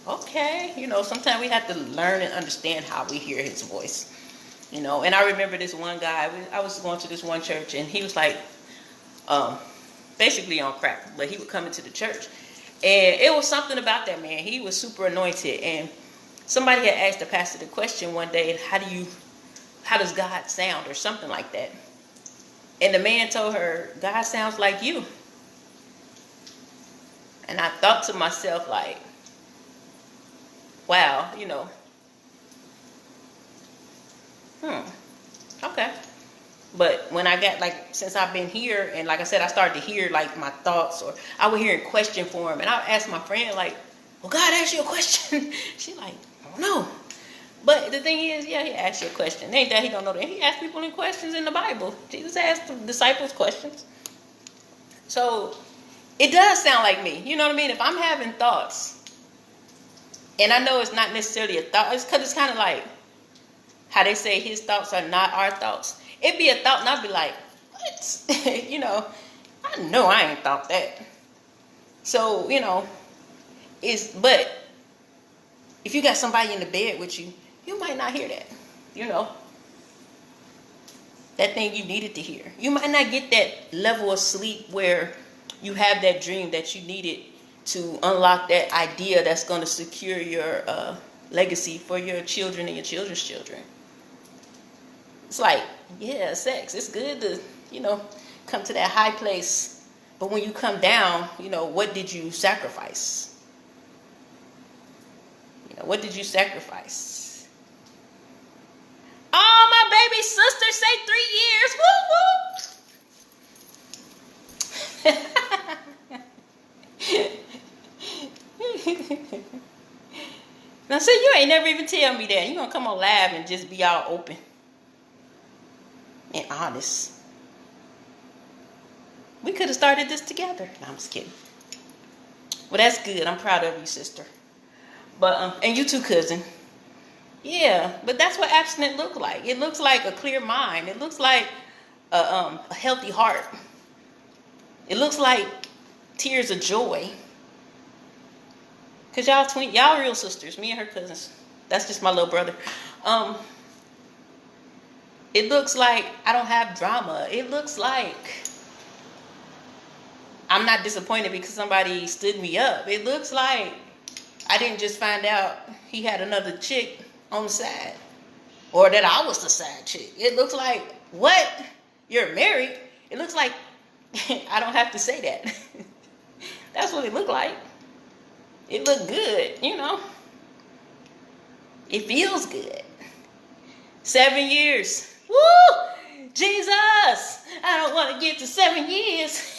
Okay. Sometimes we have to learn and understand how we hear his voice, and I remember this one guy, I was going to this one church, and he was like, basically on crack, but he would come into the church, and it was something about that man. He was super anointed, and somebody had asked the pastor the question one day, how does God sound, or something like that. And the man told her, God sounds like you. And I thought to myself, like, wow, okay. But when I got, since I've been here, and like I said, I started to hear, my thoughts, or I would hear a question for him, and I would ask my friend, well, God asked you a question. She like, I don't know. But the thing is, yeah, he asked you a question. Ain't that he don't know that? He asked people in questions in the Bible. Jesus asked the disciples questions. So it does sound like me. You know what I mean? If I'm having thoughts, and I know it's not necessarily a thought, it's because it's kind of like how they say his thoughts are not our thoughts. It'd be a thought, and I'd be like, what? I know I ain't thought that. So, but if you got somebody in the bed with you, you might not hear that. That thing you needed to hear. You might not get that level of sleep where you have that dream that you needed to unlock that idea that's going to secure your legacy for your children and your children's children. It's like, yeah, sex. It's good to, come to that high place. But when you come down, what did you sacrifice? What did you sacrifice? Oh, my baby sister say 3 years. Woo woo. Now, see, you ain't never even tell me that. You gonna come on live and just be all open and honest. We could have started this together. No, I'm just kidding. Well, that's good. I'm proud of you, sister. But and you too, cousin. Yeah, but that's what abstinent looks like. It looks like a clear mind. It looks like a healthy heart. It looks like tears of joy. Cause y'all real sisters. Me and her cousins. That's just my little brother. It looks like I don't have drama. It looks like I'm not disappointed because somebody stood me up. It looks like I didn't just find out he had another chick on the side, or that I was the side chick. It looks like, what? You're married? It looks like I don't have to say that. That's what it looked like. It looked good, It feels good. 7 years. Woo! Jesus! I don't want to get to 7 years.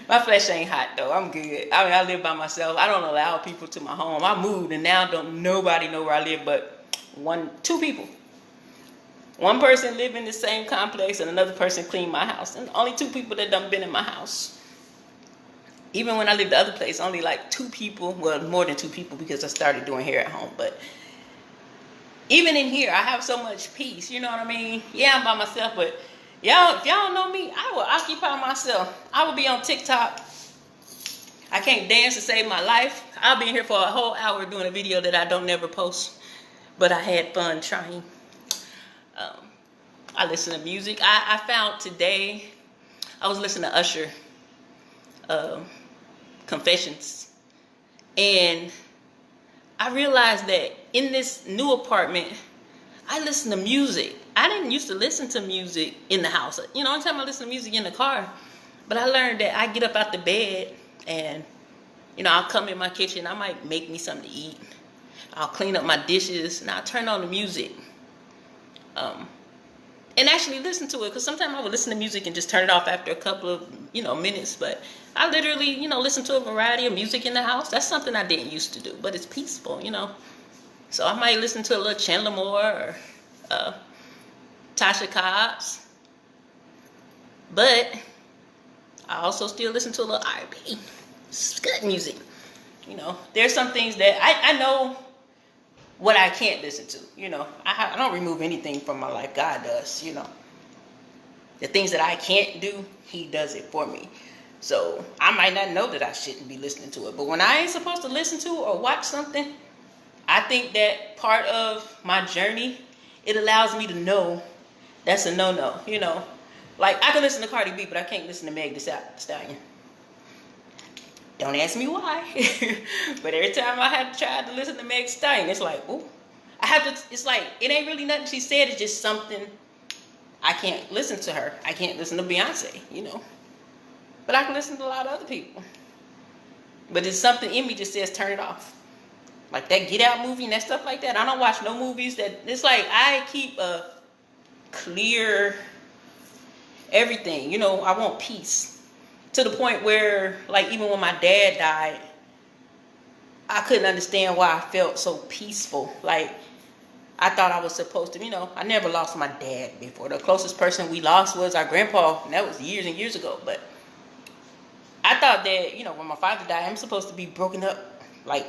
My flesh ain't hot though. I'm good. I live by myself. I don't allow people to my home. I moved and now don't nobody know where I live but 2 people. One person live in the same complex and another person clean my house. And only 2 people that done been in my house. Even when I lived the other place, only 2 people, well, more than 2 people because I started doing hair at home. But even in here, I have so much peace. You know what I mean? Yeah, I'm by myself, but if y'all don't know me, I will occupy myself. I will be on TikTok. I can't dance to save my life. I'll be in here for a whole hour doing a video that I don't never post. But I had fun trying. I listen to music. I found today, I was listening to Usher. Confessions. And I realized that in this new apartment, I listen to music. I didn't used to listen to music in the house. You know, anytime I listen to music in the car. But I learned that I get up out the bed and, you know, I'll come in my kitchen. I might make me something to eat. I'll clean up my dishes and I'll turn on the music. And actually listen to it, because sometimes I would listen to music and just turn it off after a couple of, you know, minutes. But I literally, you know, listen to a variety of music in the house. That's something I didn't used to do, but it's peaceful, you know. So I might listen to a little Chandler Moore or Tasha Cobbs. But I also still listen to a little R&B. It's good music. You know, there's some things that I know what I can't listen to. You know, I don't remove anything from my life. God does, you know. The things that I can't do, he does it for me. So I might not know that I shouldn't be listening to it. But when I ain't supposed to listen to or watch something, I think that part of my journey, it allows me to know that's a no-no, you know. Like, I can listen to Cardi B, but I can't listen to Meg Thee Stallion. Don't ask me why. But every time I have tried to listen to Meg Thee Stallion, it's like, ooh. I have to, it's like, it ain't really nothing she said. It's just something, I can't listen to her. I can't listen to Beyonce, you know. But I can listen to a lot of other people. But it's something in me just says turn it off. Like that Get Out movie and that stuff like that. I don't watch no movies that, it's like I keep a clear everything. You know, I want peace. To the point where, like, even when my dad died, I couldn't understand why I felt so peaceful. Like, I thought I was supposed to, you know, I never lost my dad before. The closest person we lost was our grandpa, and that was years and years ago. But I thought that, you know, when my father died, I'm supposed to be broken up, like,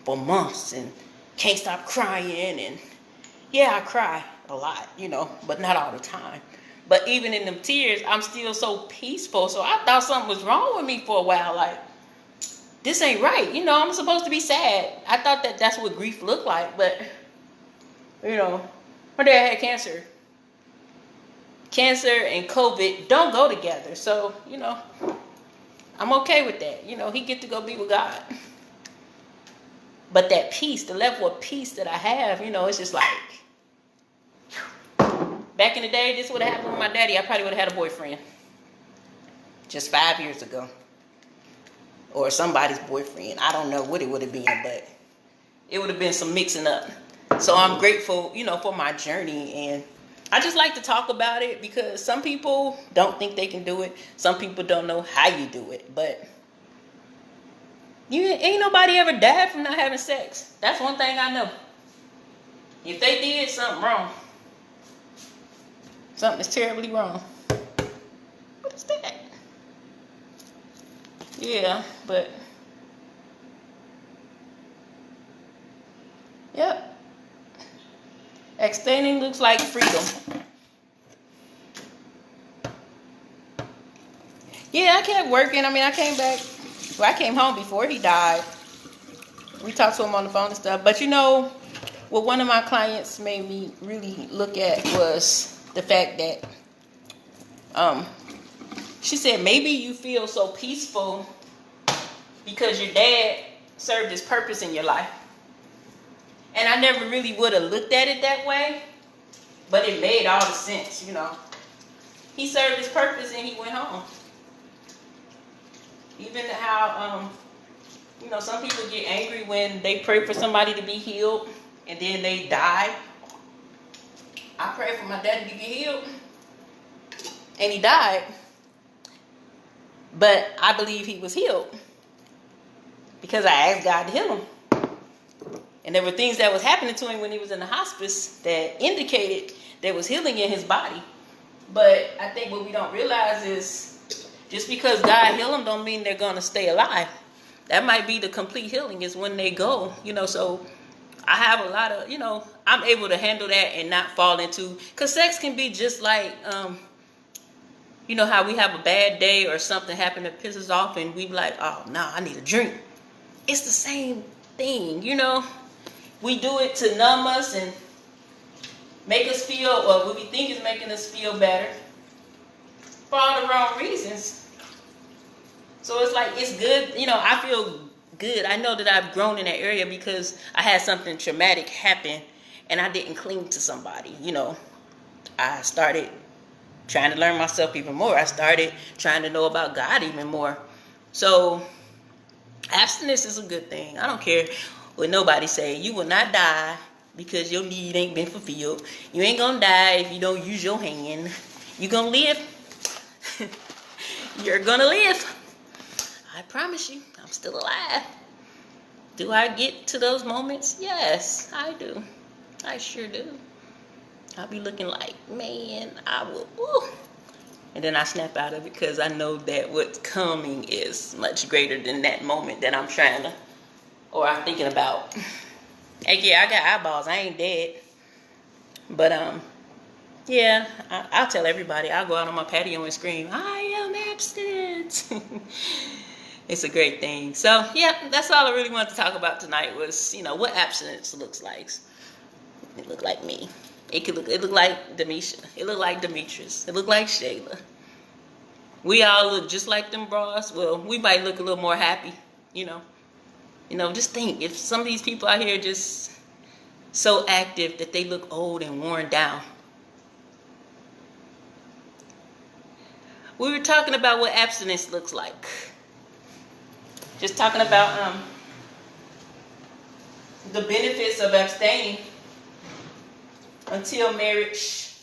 for months and can't stop crying. And yeah, I cry a lot, you know, but not all the time. But even in them tears, I'm still so peaceful. So I thought something was wrong with me for a while. Like, this ain't right. You know, I'm supposed to be sad. I thought that that's what grief looked like. But, you know, my dad had cancer. Cancer and COVID don't go together. So, you know, I'm okay with that. You know, he get to go be with God. But that peace, the level of peace that I have, you know, it's just like, back in the day, this would have happened with my daddy. I probably would have had a boyfriend. Just 5 years ago. Or somebody's boyfriend. I don't know what it would have been, but it would have been some mixing up. So I'm grateful, you know, for my journey. And I just like to talk about it because some people don't think they can do it. Some people don't know how you do it. But ain't nobody ever died from not having sex. That's one thing I know. If they did, something wrong. Something is terribly wrong. What is that? Yeah, but yep. Abstaining looks like freedom. Yeah, I kept working. I mean, I came back. Well, I came home before he died. We talked to him on the phone and stuff. But you know, what one of my clients made me really look at was the fact that she said maybe you feel so peaceful because your dad served his purpose in your life. And I never really would have looked at it that way, but it made all the sense, you know. He served his purpose and he went home. Even how you know, some people get angry when they pray for somebody to be healed and then they die. I prayed for my daddy to get healed, and he died. But I believe he was healed because I asked God to heal him. And there were things that was happening to him when he was in the hospice that indicated there was healing in his body. But I think what we don't realize is just because God healed them don't mean they're going to stay alive. That might be the complete healing is when they go, you know, so I have a lot of, you know, I'm able to handle that and not fall into, because sex can be just like, you know, how we have a bad day or something happen that pisses us off and we be like, oh, no, I need a drink. It's the same thing, you know. We do it to numb us and make us feel, or what we think is making us feel better for all the wrong reasons. So it's like, it's good. I feel good. I know that I've grown in that area because I had something traumatic happen and I didn't cling to somebody. I started trying to learn myself even more. I started trying to know about God even more. So abstinence is a good thing. I don't care what nobody say. You will not die because your need ain't been fulfilled. You ain't gonna die if you don't use your hand. You gonna live. You're gonna live. I promise you, I'm still alive. Do I get to those moments? Yes, I do. I sure do. I'll be looking like, man, I will. Ooh. And then I snap out of it because I know that what's coming is much greater than that moment that I'm trying to, or I'm thinking about. Hey, yeah, I got eyeballs. I ain't dead. But, yeah, I'll tell everybody. I'll go out on my patio and scream, I am abstinent. It's a great thing. So, yeah, that's all I really wanted to talk about tonight was, what abstinence looks like. It looked like me. It looked like Demisha. It looked like Demetrius. It looked like Shayla. We all look just like them bras. Well, we might look a little more happy, just think, if some of these people out here just so active that they look old and worn down. We were talking about what abstinence looks like. Just talking about the benefits of abstaining until marriage,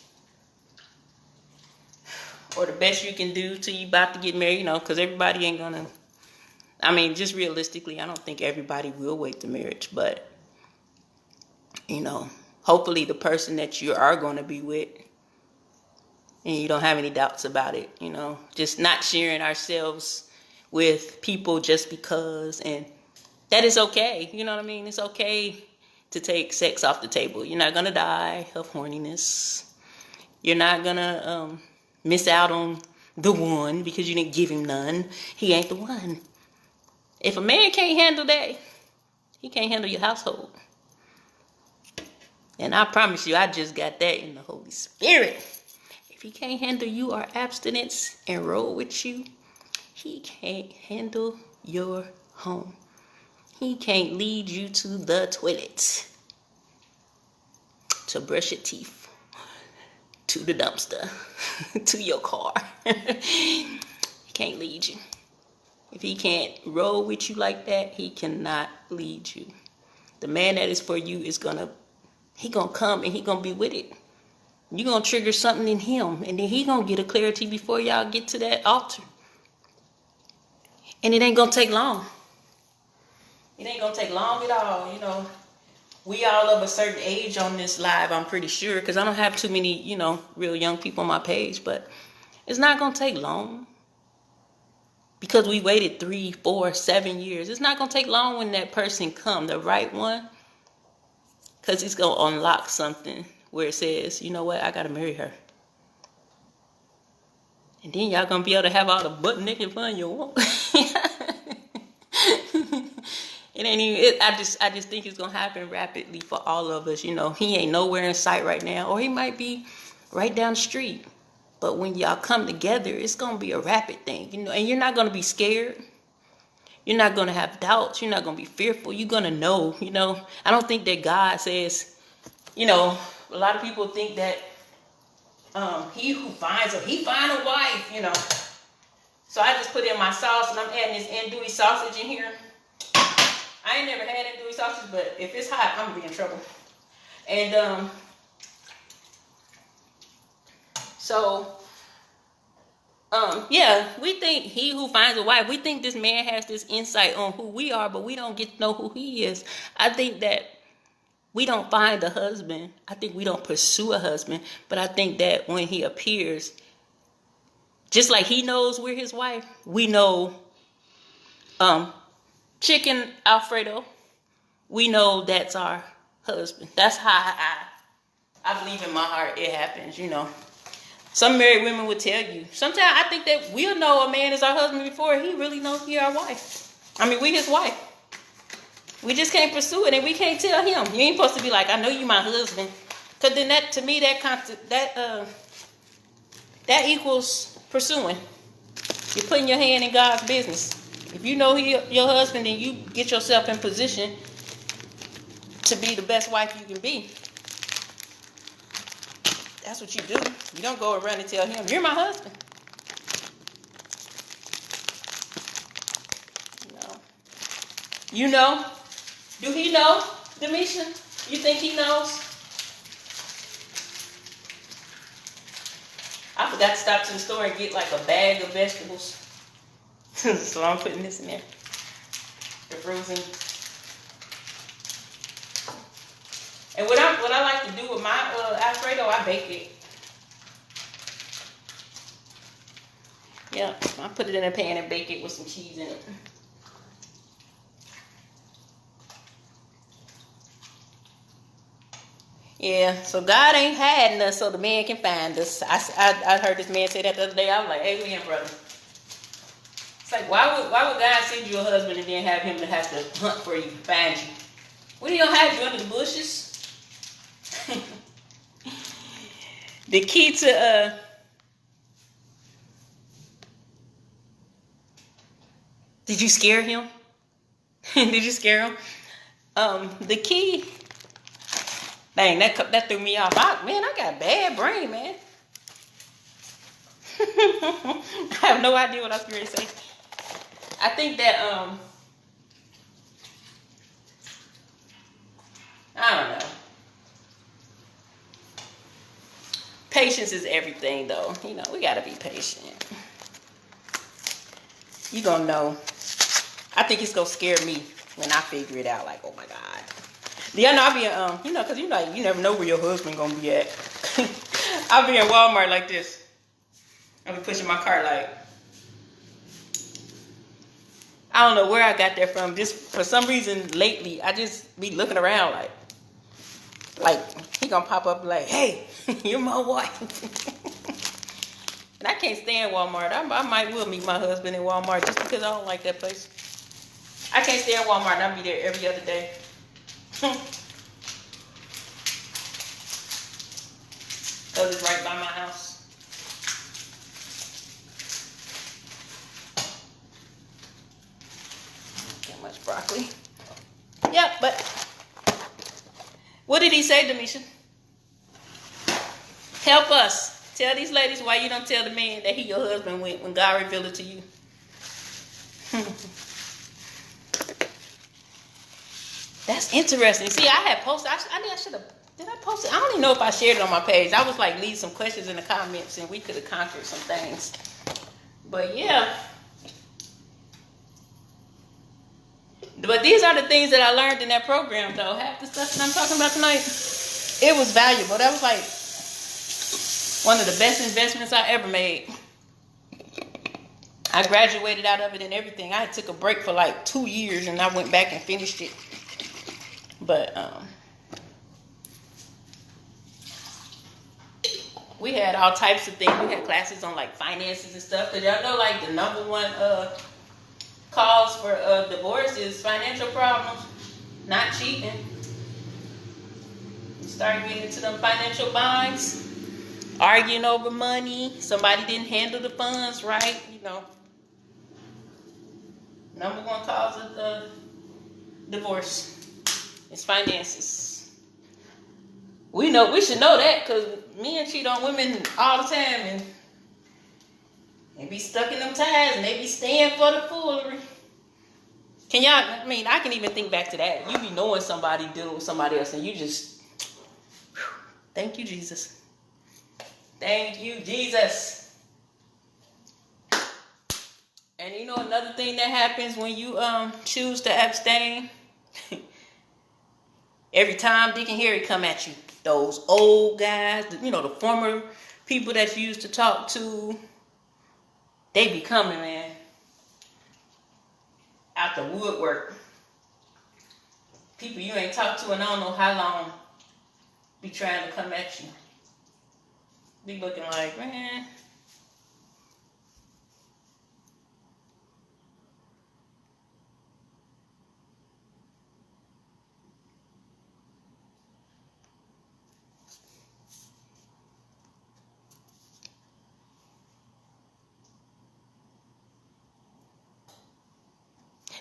or the best you can do till you about to get married, because everybody ain't gonna, just realistically, I don't think everybody will wait to marriage, but, hopefully the person that you are going to be with, and you don't have any doubts about it, just not sharing ourselves with people just because, and that is okay, it's okay to take sex off the table. You're not going to die of horniness. You're not going to miss out on the one because you didn't give him none. He ain't the one. If a man can't handle that, he can't handle your household. And I promise you, I just got that in the Holy Spirit. If he can't handle your abstinence and roll with you, he can't handle your home. He can't lead you to the toilet, to brush your teeth, to the dumpster, to your car. He can't lead you. If he can't roll with you like that, he cannot lead you. The man that is for you is he gonna come and he gonna be with it. You're gonna trigger something in him, and then he gonna get a clarity before y'all get to that altar. And it ain't gonna take long. It ain't gonna take long at all, We all of a certain age on this live, I'm pretty sure, because I don't have too many, real young people on my page, but it's not gonna take long. Because we waited 3, 4, 7 years. It's not gonna take long when that person come, the right one. Because he's gonna unlock something where it says, you know what, I gotta marry her. And then y'all gonna be able to have all the butt naked fun you want. It ain't even. I just think it's gonna happen rapidly for all of us. He ain't nowhere in sight right now, or he might be right down the street. But when y'all come together, it's gonna be a rapid thing, And you're not gonna be scared. You're not gonna have doubts. You're not gonna be fearful. You're gonna know. I don't think that God says. A lot of people think that he who finds he find a wife. So I just put in my sauce, and I'm adding this andouille sausage in here. I ain't never had andouille sausage, but if it's hot, I'm gonna be in trouble. And yeah, we think he who finds a wife. We think this man has this insight on who we are, but we don't get to know who he is. I think that we don't find a husband. I think we don't pursue a husband, but I think that when he appears, just like he knows we're his wife, we know chicken Alfredo, we know that's our husband. That's how I believe in my heart it happens, Some married women would tell you. Sometimes I think that we'll know a man is our husband before he really knows he our wife. We his wife. We just can't pursue it, and we can't tell him. You ain't supposed to be like, I know you my husband. Because then that, to me, that equals pursuing. You're putting your hand in God's business. If you know He your husband, then you get yourself in position to be the best wife you can be. That's what you do. You don't go around and tell him, "You're my husband." No. You know? Do he know, Demisha? You think he knows? I forgot to stop to the store and get like a bag of vegetables. So I'm putting this in there. The frozen. And what I like to do with my Alfredo, I bake it. Yeah, I put it in a pan and bake it with some cheese in it. Yeah, so God ain't hiding us so the man can find us. I heard this man say that the other day. I was like, amen, brother. It's like, why would God send you a husband and then have him to have to hunt for you, find you? What do you hide you under the bushes? The key to did you scare him? Did you scare him? The key. Dang, that threw me off. I got a bad brain, man. I have no idea what I was going to say. I think that I don't know. Patience is everything, though. You know, we gotta be patient. You gonna know. I think it's gonna scare me when I figure it out. Like, oh my God. Yeah, no, I'll be because you never know where your husband gonna be at. I'll be in Walmart like this. I'll be pushing my cart like. I don't know where I got that from. Just for some reason lately, I just be looking around like he gonna pop up like, hey, you're my wife. And I can't stand Walmart. I might will meet my husband in Walmart just because I don't like that place. I can't stand Walmart and I'll be there every other day. Cause it's right by my house. That much broccoli. Yep, but what did he say, Demisha? Help us. Tell these ladies why you don't tell the man that he your husband when God revealed it to you. That's interesting. See, I had posted. I should have. Did I post it? I don't even know if I shared it on my page. I was like, leave some questions in the comments, and we could have conquered some things. But yeah. But these are the things that I learned in that program, though. Half the stuff that I'm talking about tonight, it was valuable. That was like one of the best investments I ever made. I graduated out of it and everything. I took a break for like 2 years, and I went back and finished it. But we had all types of things. We had classes on like finances and stuff. Cause y'all know like the number one cause for divorce is financial problems, not cheating. You start getting into them financial binds, arguing over money. Somebody didn't handle the funds right. You know, number one cause of divorce is finances. We should know that because men cheat on women all the time and they be stuck in them ties and they be staying for the foolery. I can even think back to that. You be knowing somebody dealing with somebody else and you just, thank you, Jesus. Thank you, Jesus. And you know another thing that happens when you choose to abstain? Every time Dick and Harry come at you, those old guys, the former people that you used to talk to, they be coming, man, out the woodwork. People you ain't talked to in I don't know how long be trying to come at you. Be looking like, man.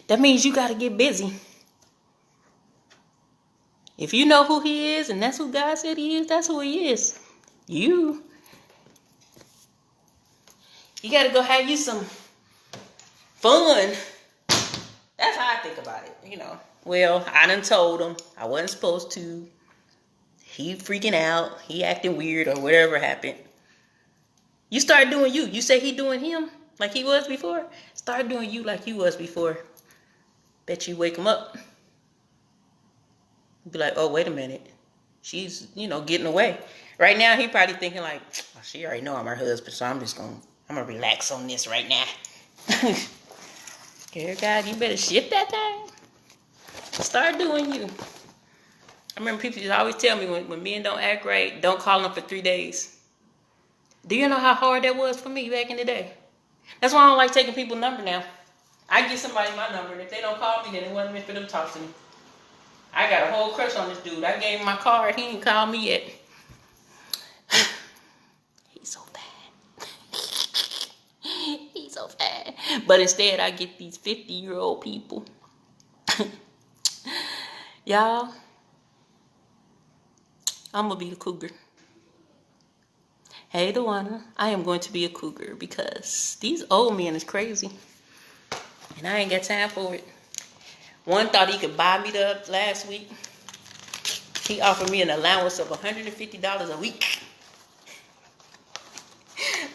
That means you got to get busy. If you know who he is and that's who God said he is, that's who he is. You got to go have you some fun. That's how I think about it, you know. Well, I done told him I wasn't supposed to. He freaking out. He acting weird or whatever happened. You start doing you. You say he doing him like he was before. Start doing you like you was before. Bet you wake him up. Be like, oh, wait a minute. She's, getting away. Right now, he probably thinking like, oh, she already know I'm her husband, so I'm going to relax on this right now. Dear God, you better shift that thing. Start doing you. I remember people used to always tell me when men don't act right, don't call them for 3 days. Do you know how hard that was for me back in the day? That's why I don't like taking people's number now. I give somebody my number, and if they don't call me, then it wasn't meant for them to talk to me. I got a whole crush on this dude. I gave him my card. He didn't call me yet. He's so bad. He's so bad. But instead, I get these 50-year-old people. Y'all, I'm going to be a cougar. Hey, Dewana, I am going to be a cougar because these old men is crazy. And I ain't got time for it. One thought he could buy me up last week. He offered me an allowance of $150 a week.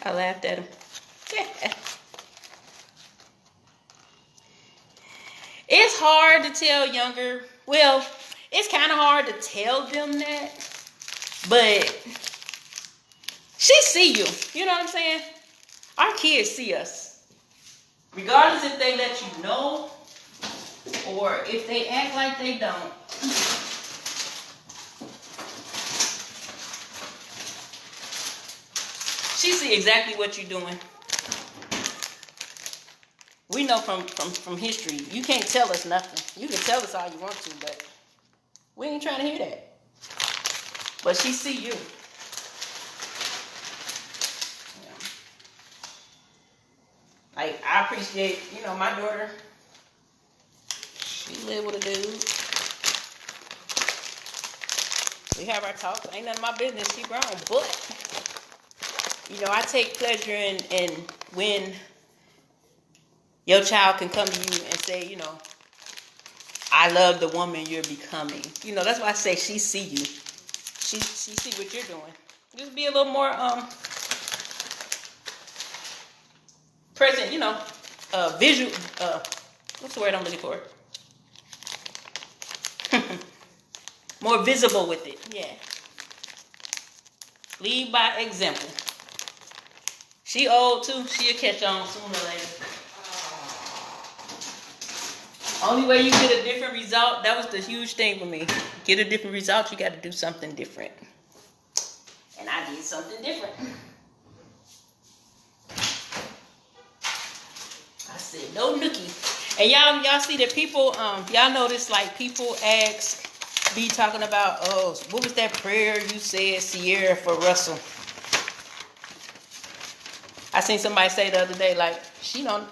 I laughed at him. It's hard to tell younger. Well, it's kind of hard to tell them that. But she see you. You know what I'm saying? Our kids see us. Regardless if they let you know or if they act like they don't. She see exactly what you're doing. We know from history, you can't tell us nothing. You can tell us all you want to, but we ain't trying to hear that. But she see you. Like, I appreciate, my daughter. She live with a dude. We have our talks. Ain't none of my business. She grown. But, I take pleasure in when your child can come to you and say, I love the woman you're becoming. That's why I say she see you. She see what you're doing. Just be a little more present, visual. What's the word I'm looking for? More visible with it. Yeah. Lead by example. She old too. She'll catch on sooner or later. Only way you get a different result, that was the huge thing for me. Get a different result, you got to do something different. And I did something different. I said, no nookie. And y'all see that people, y'all notice like people be talking about, oh, what was that prayer you said, Sierra, for Russell? I seen somebody say the other day, like, she don't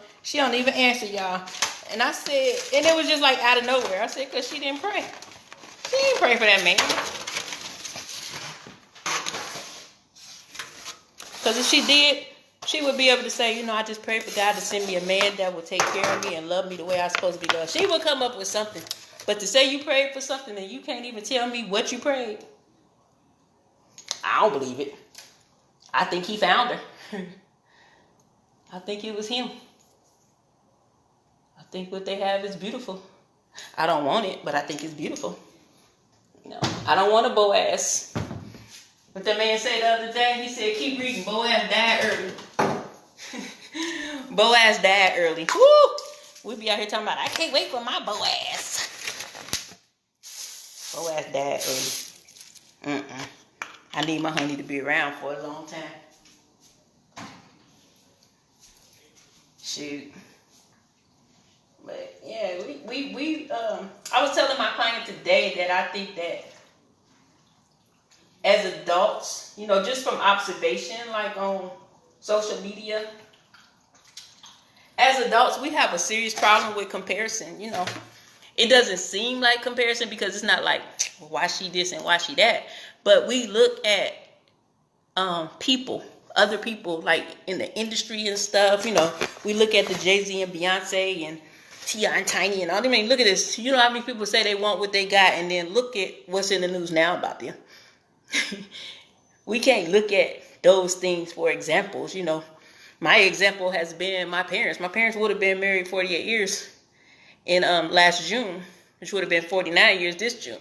even answer y'all. And I said, and it was just like out of nowhere. I said, because she didn't pray. She didn't pray for that man. Because if she did, she would be able to say, I just prayed for God to send me a man that will take care of me and love me the way I'm supposed to be loved. She would come up with something. But to say you prayed for something and you can't even tell me what you prayed, I don't believe it. I think he found her. I think it was him. I think what they have is beautiful. I don't want it, but I think it's beautiful. I don't want a Boaz. What that man said the other day, he said, keep reading. Boaz died early. Boaz died early. Woo! We be out here talking about, I can't wait for my Boaz. Boaz died early. I need my honey to be around for a long time. Shoot. But yeah, I was telling my client today that I think that as adults, just from observation, like on social media, as adults, we have a serious problem with comparison. It doesn't seem like comparison because it's not like, why she this and why she that. But we look at people, other people, like in the industry and stuff. We look at the Jay-Z and Beyonce and T.I. and Tiny and all them. I mean, look at this. You know how many people say they want what they got, and then look at what's in the news now about them. We can't look at those things for examples. My example has been my parents. My parents would have been married 48 years in last June, which would have been 49 years this June.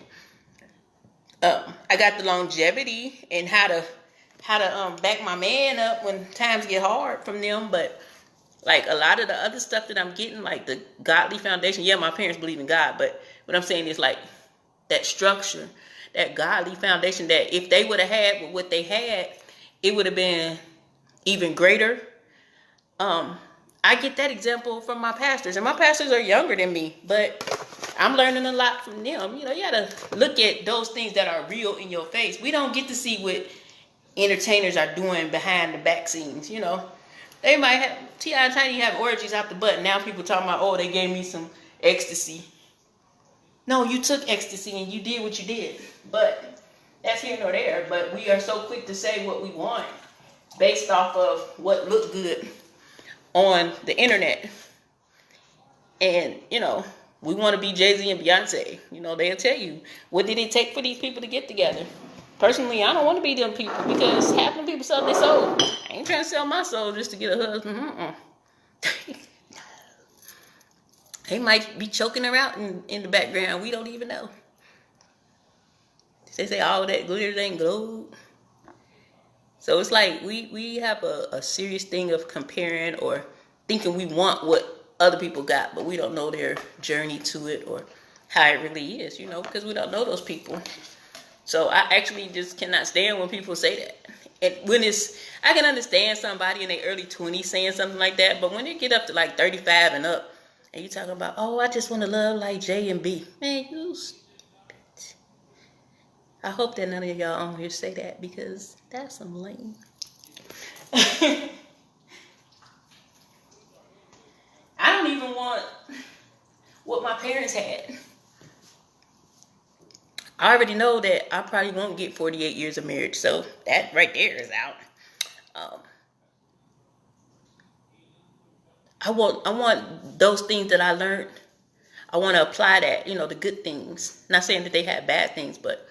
I got the longevity and how to back my man up when times get hard from them, but like a lot of the other stuff that I'm getting, like the godly foundation. Yeah, my parents believe in God, but what I'm saying is like that structure, that godly foundation, that if they would have had what they had, it would have been even greater. I get that example from my pastors, and my pastors are younger than me, but I'm learning a lot from them. You gotta look at those things that are real in your face. We don't get to see what entertainers are doing behind the back scenes. They might have T.I. and Tiny have orgies out the butt. Now people talking about, oh, they gave me some ecstasy. No, you took ecstasy and you did what you did. But that's here nor there. But we are so quick to say what we want based off of what looked good on the internet. And, we want to be Jay-Z and Beyonce. They'll tell you, what did it take for these people to get together? Personally, I don't want to be them people because half of them people sell their soul. I ain't trying to sell my soul just to get a husband. They might be choking her out in the background. We don't even know. They say all that glitter ain't gold. So it's like we have a serious thing of comparing or thinking we want what other people got, but we don't know their journey to it or how it really is, because we don't know those people. So I actually just cannot stand when people say that. And I can understand somebody in their early 20s saying something like that, but when they get up to like 35 and up, and you talking about, oh, I just want to love like J and B. Man, you stupid. I hope that none of y'all on here say that because that's some lame. I don't even want what my parents had. I already know that I probably won't get 48 years of marriage, so that right there is out. I want those things that I learned. I want to apply that, the good things. Not saying that they had bad things, but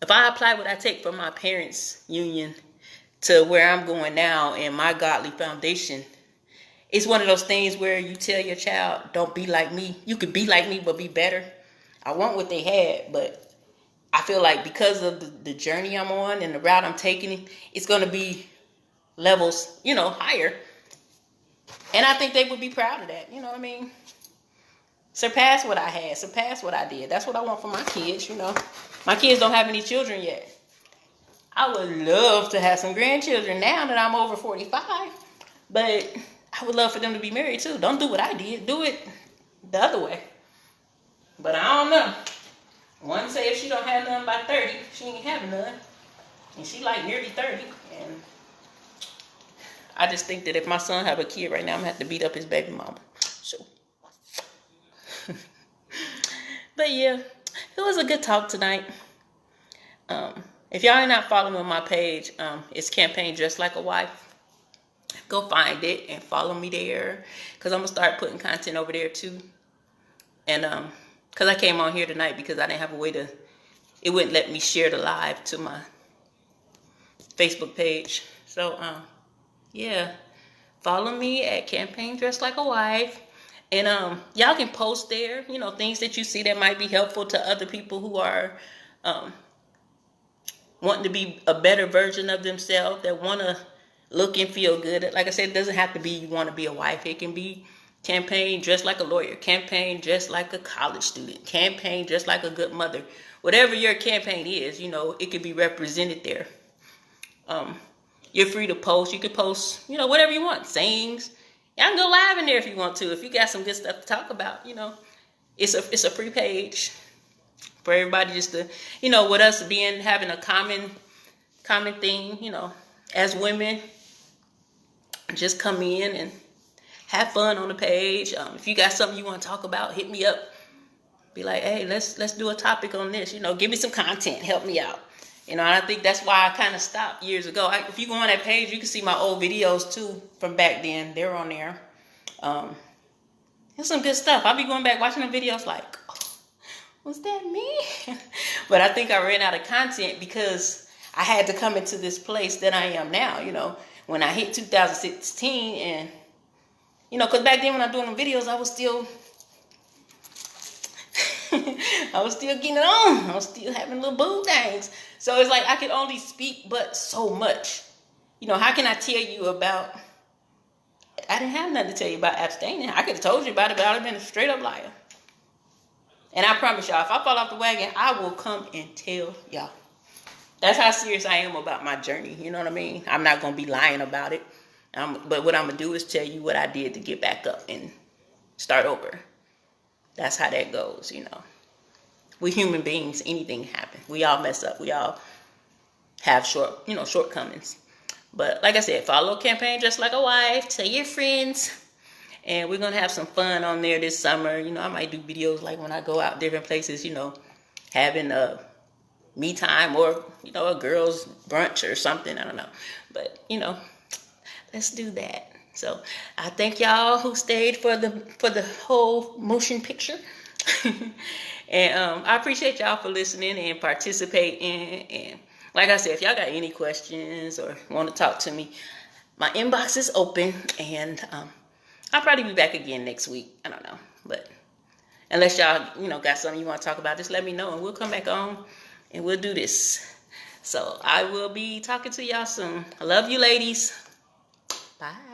if I apply what I take from my parents' union to where I'm going now and my godly foundation, it's one of those things where you tell your child, don't be like me. You could be like me, but be better. I want what they had, but I feel like because of the journey I'm on and the route I'm taking, it's going to be levels, higher. And I think they would be proud of that. You know what I mean? Surpass what I had. Surpass what I did. That's what I want for my kids, My kids don't have any children yet. I would love to have some grandchildren now that I'm over 45. But I would love for them to be married too. Don't do what I did. Do it the other way. But I don't know. One say if she don't have none by 30, she ain't having none. And she like nearly 30. And I just think that if my son have a kid right now, I'm going to have to beat up his baby mama. So. But yeah, it was a good talk tonight. If y'all are not following my page, it's Campaign Dressed Like a Wife. Go find it and follow me there. Because I'm going to start putting content over there too. And because I came on here tonight because I didn't have a way to, it wouldn't let me share the live to my Facebook page. So, yeah, follow me at Campaign Dressed Like a Wife. And y'all can post there, things that you see that might be helpful to other people who are wanting to be a better version of themselves, that want to look and feel good. Like I said, it doesn't have to be you want to be a wife. It can be campaign dressed like a lawyer, campaign dressed like a college student, campaign dressed like a good mother. Whatever your campaign is, it could be represented there. You're free to post. You can post, whatever you want. Sayings. Y'all can go live in there if you want to. If you got some good stuff to talk about, it's a free page for everybody just to, with us having a common thing, as women, just come in and have fun on the page. If you got something you want to talk about, hit me up. Be like, hey, let's do a topic on this. Give me some content. Help me out. And I think that's why I kind of stopped years ago. If you go on that page, you can see my old videos too from back then. They're on there. There's some good stuff. I'll be going back watching the videos like, oh, was that me? But I think I ran out of content because I had to come into this place that I am now, when I hit 2016 and, because back then when I was doing the videos, I was still getting it on. I was still having little boo things. So it's like I could only speak but so much. How can I tell you about... I didn't have nothing to tell you about abstaining. I could have told you about it, but I would have been a straight up liar. And I promise y'all, if I fall off the wagon, I will come and tell y'all. That's how serious I am about my journey. You know what I mean? I'm not going to be lying about it. But what I'm going to do is tell you what I did to get back up and start over. That's how that goes, We human beings, anything happens. We all mess up. We all have shortcomings. But like I said, follow Campaign Just Like a Wife. Tell your friends. And we're going to have some fun on there this summer. I might do videos like when I go out different places, having a me time or, a girls brunch or something. I don't know. But, let's do that. So I thank y'all who stayed for the whole motion picture. And I appreciate y'all for listening and participating. And like I said, if y'all got any questions or want to talk to me, my inbox is open. And I'll probably be back again next week. I don't know. But unless y'all, got something you want to talk about, just let me know. And we'll come back on and we'll do this. So I will be talking to y'all soon. I love you, ladies. Bye.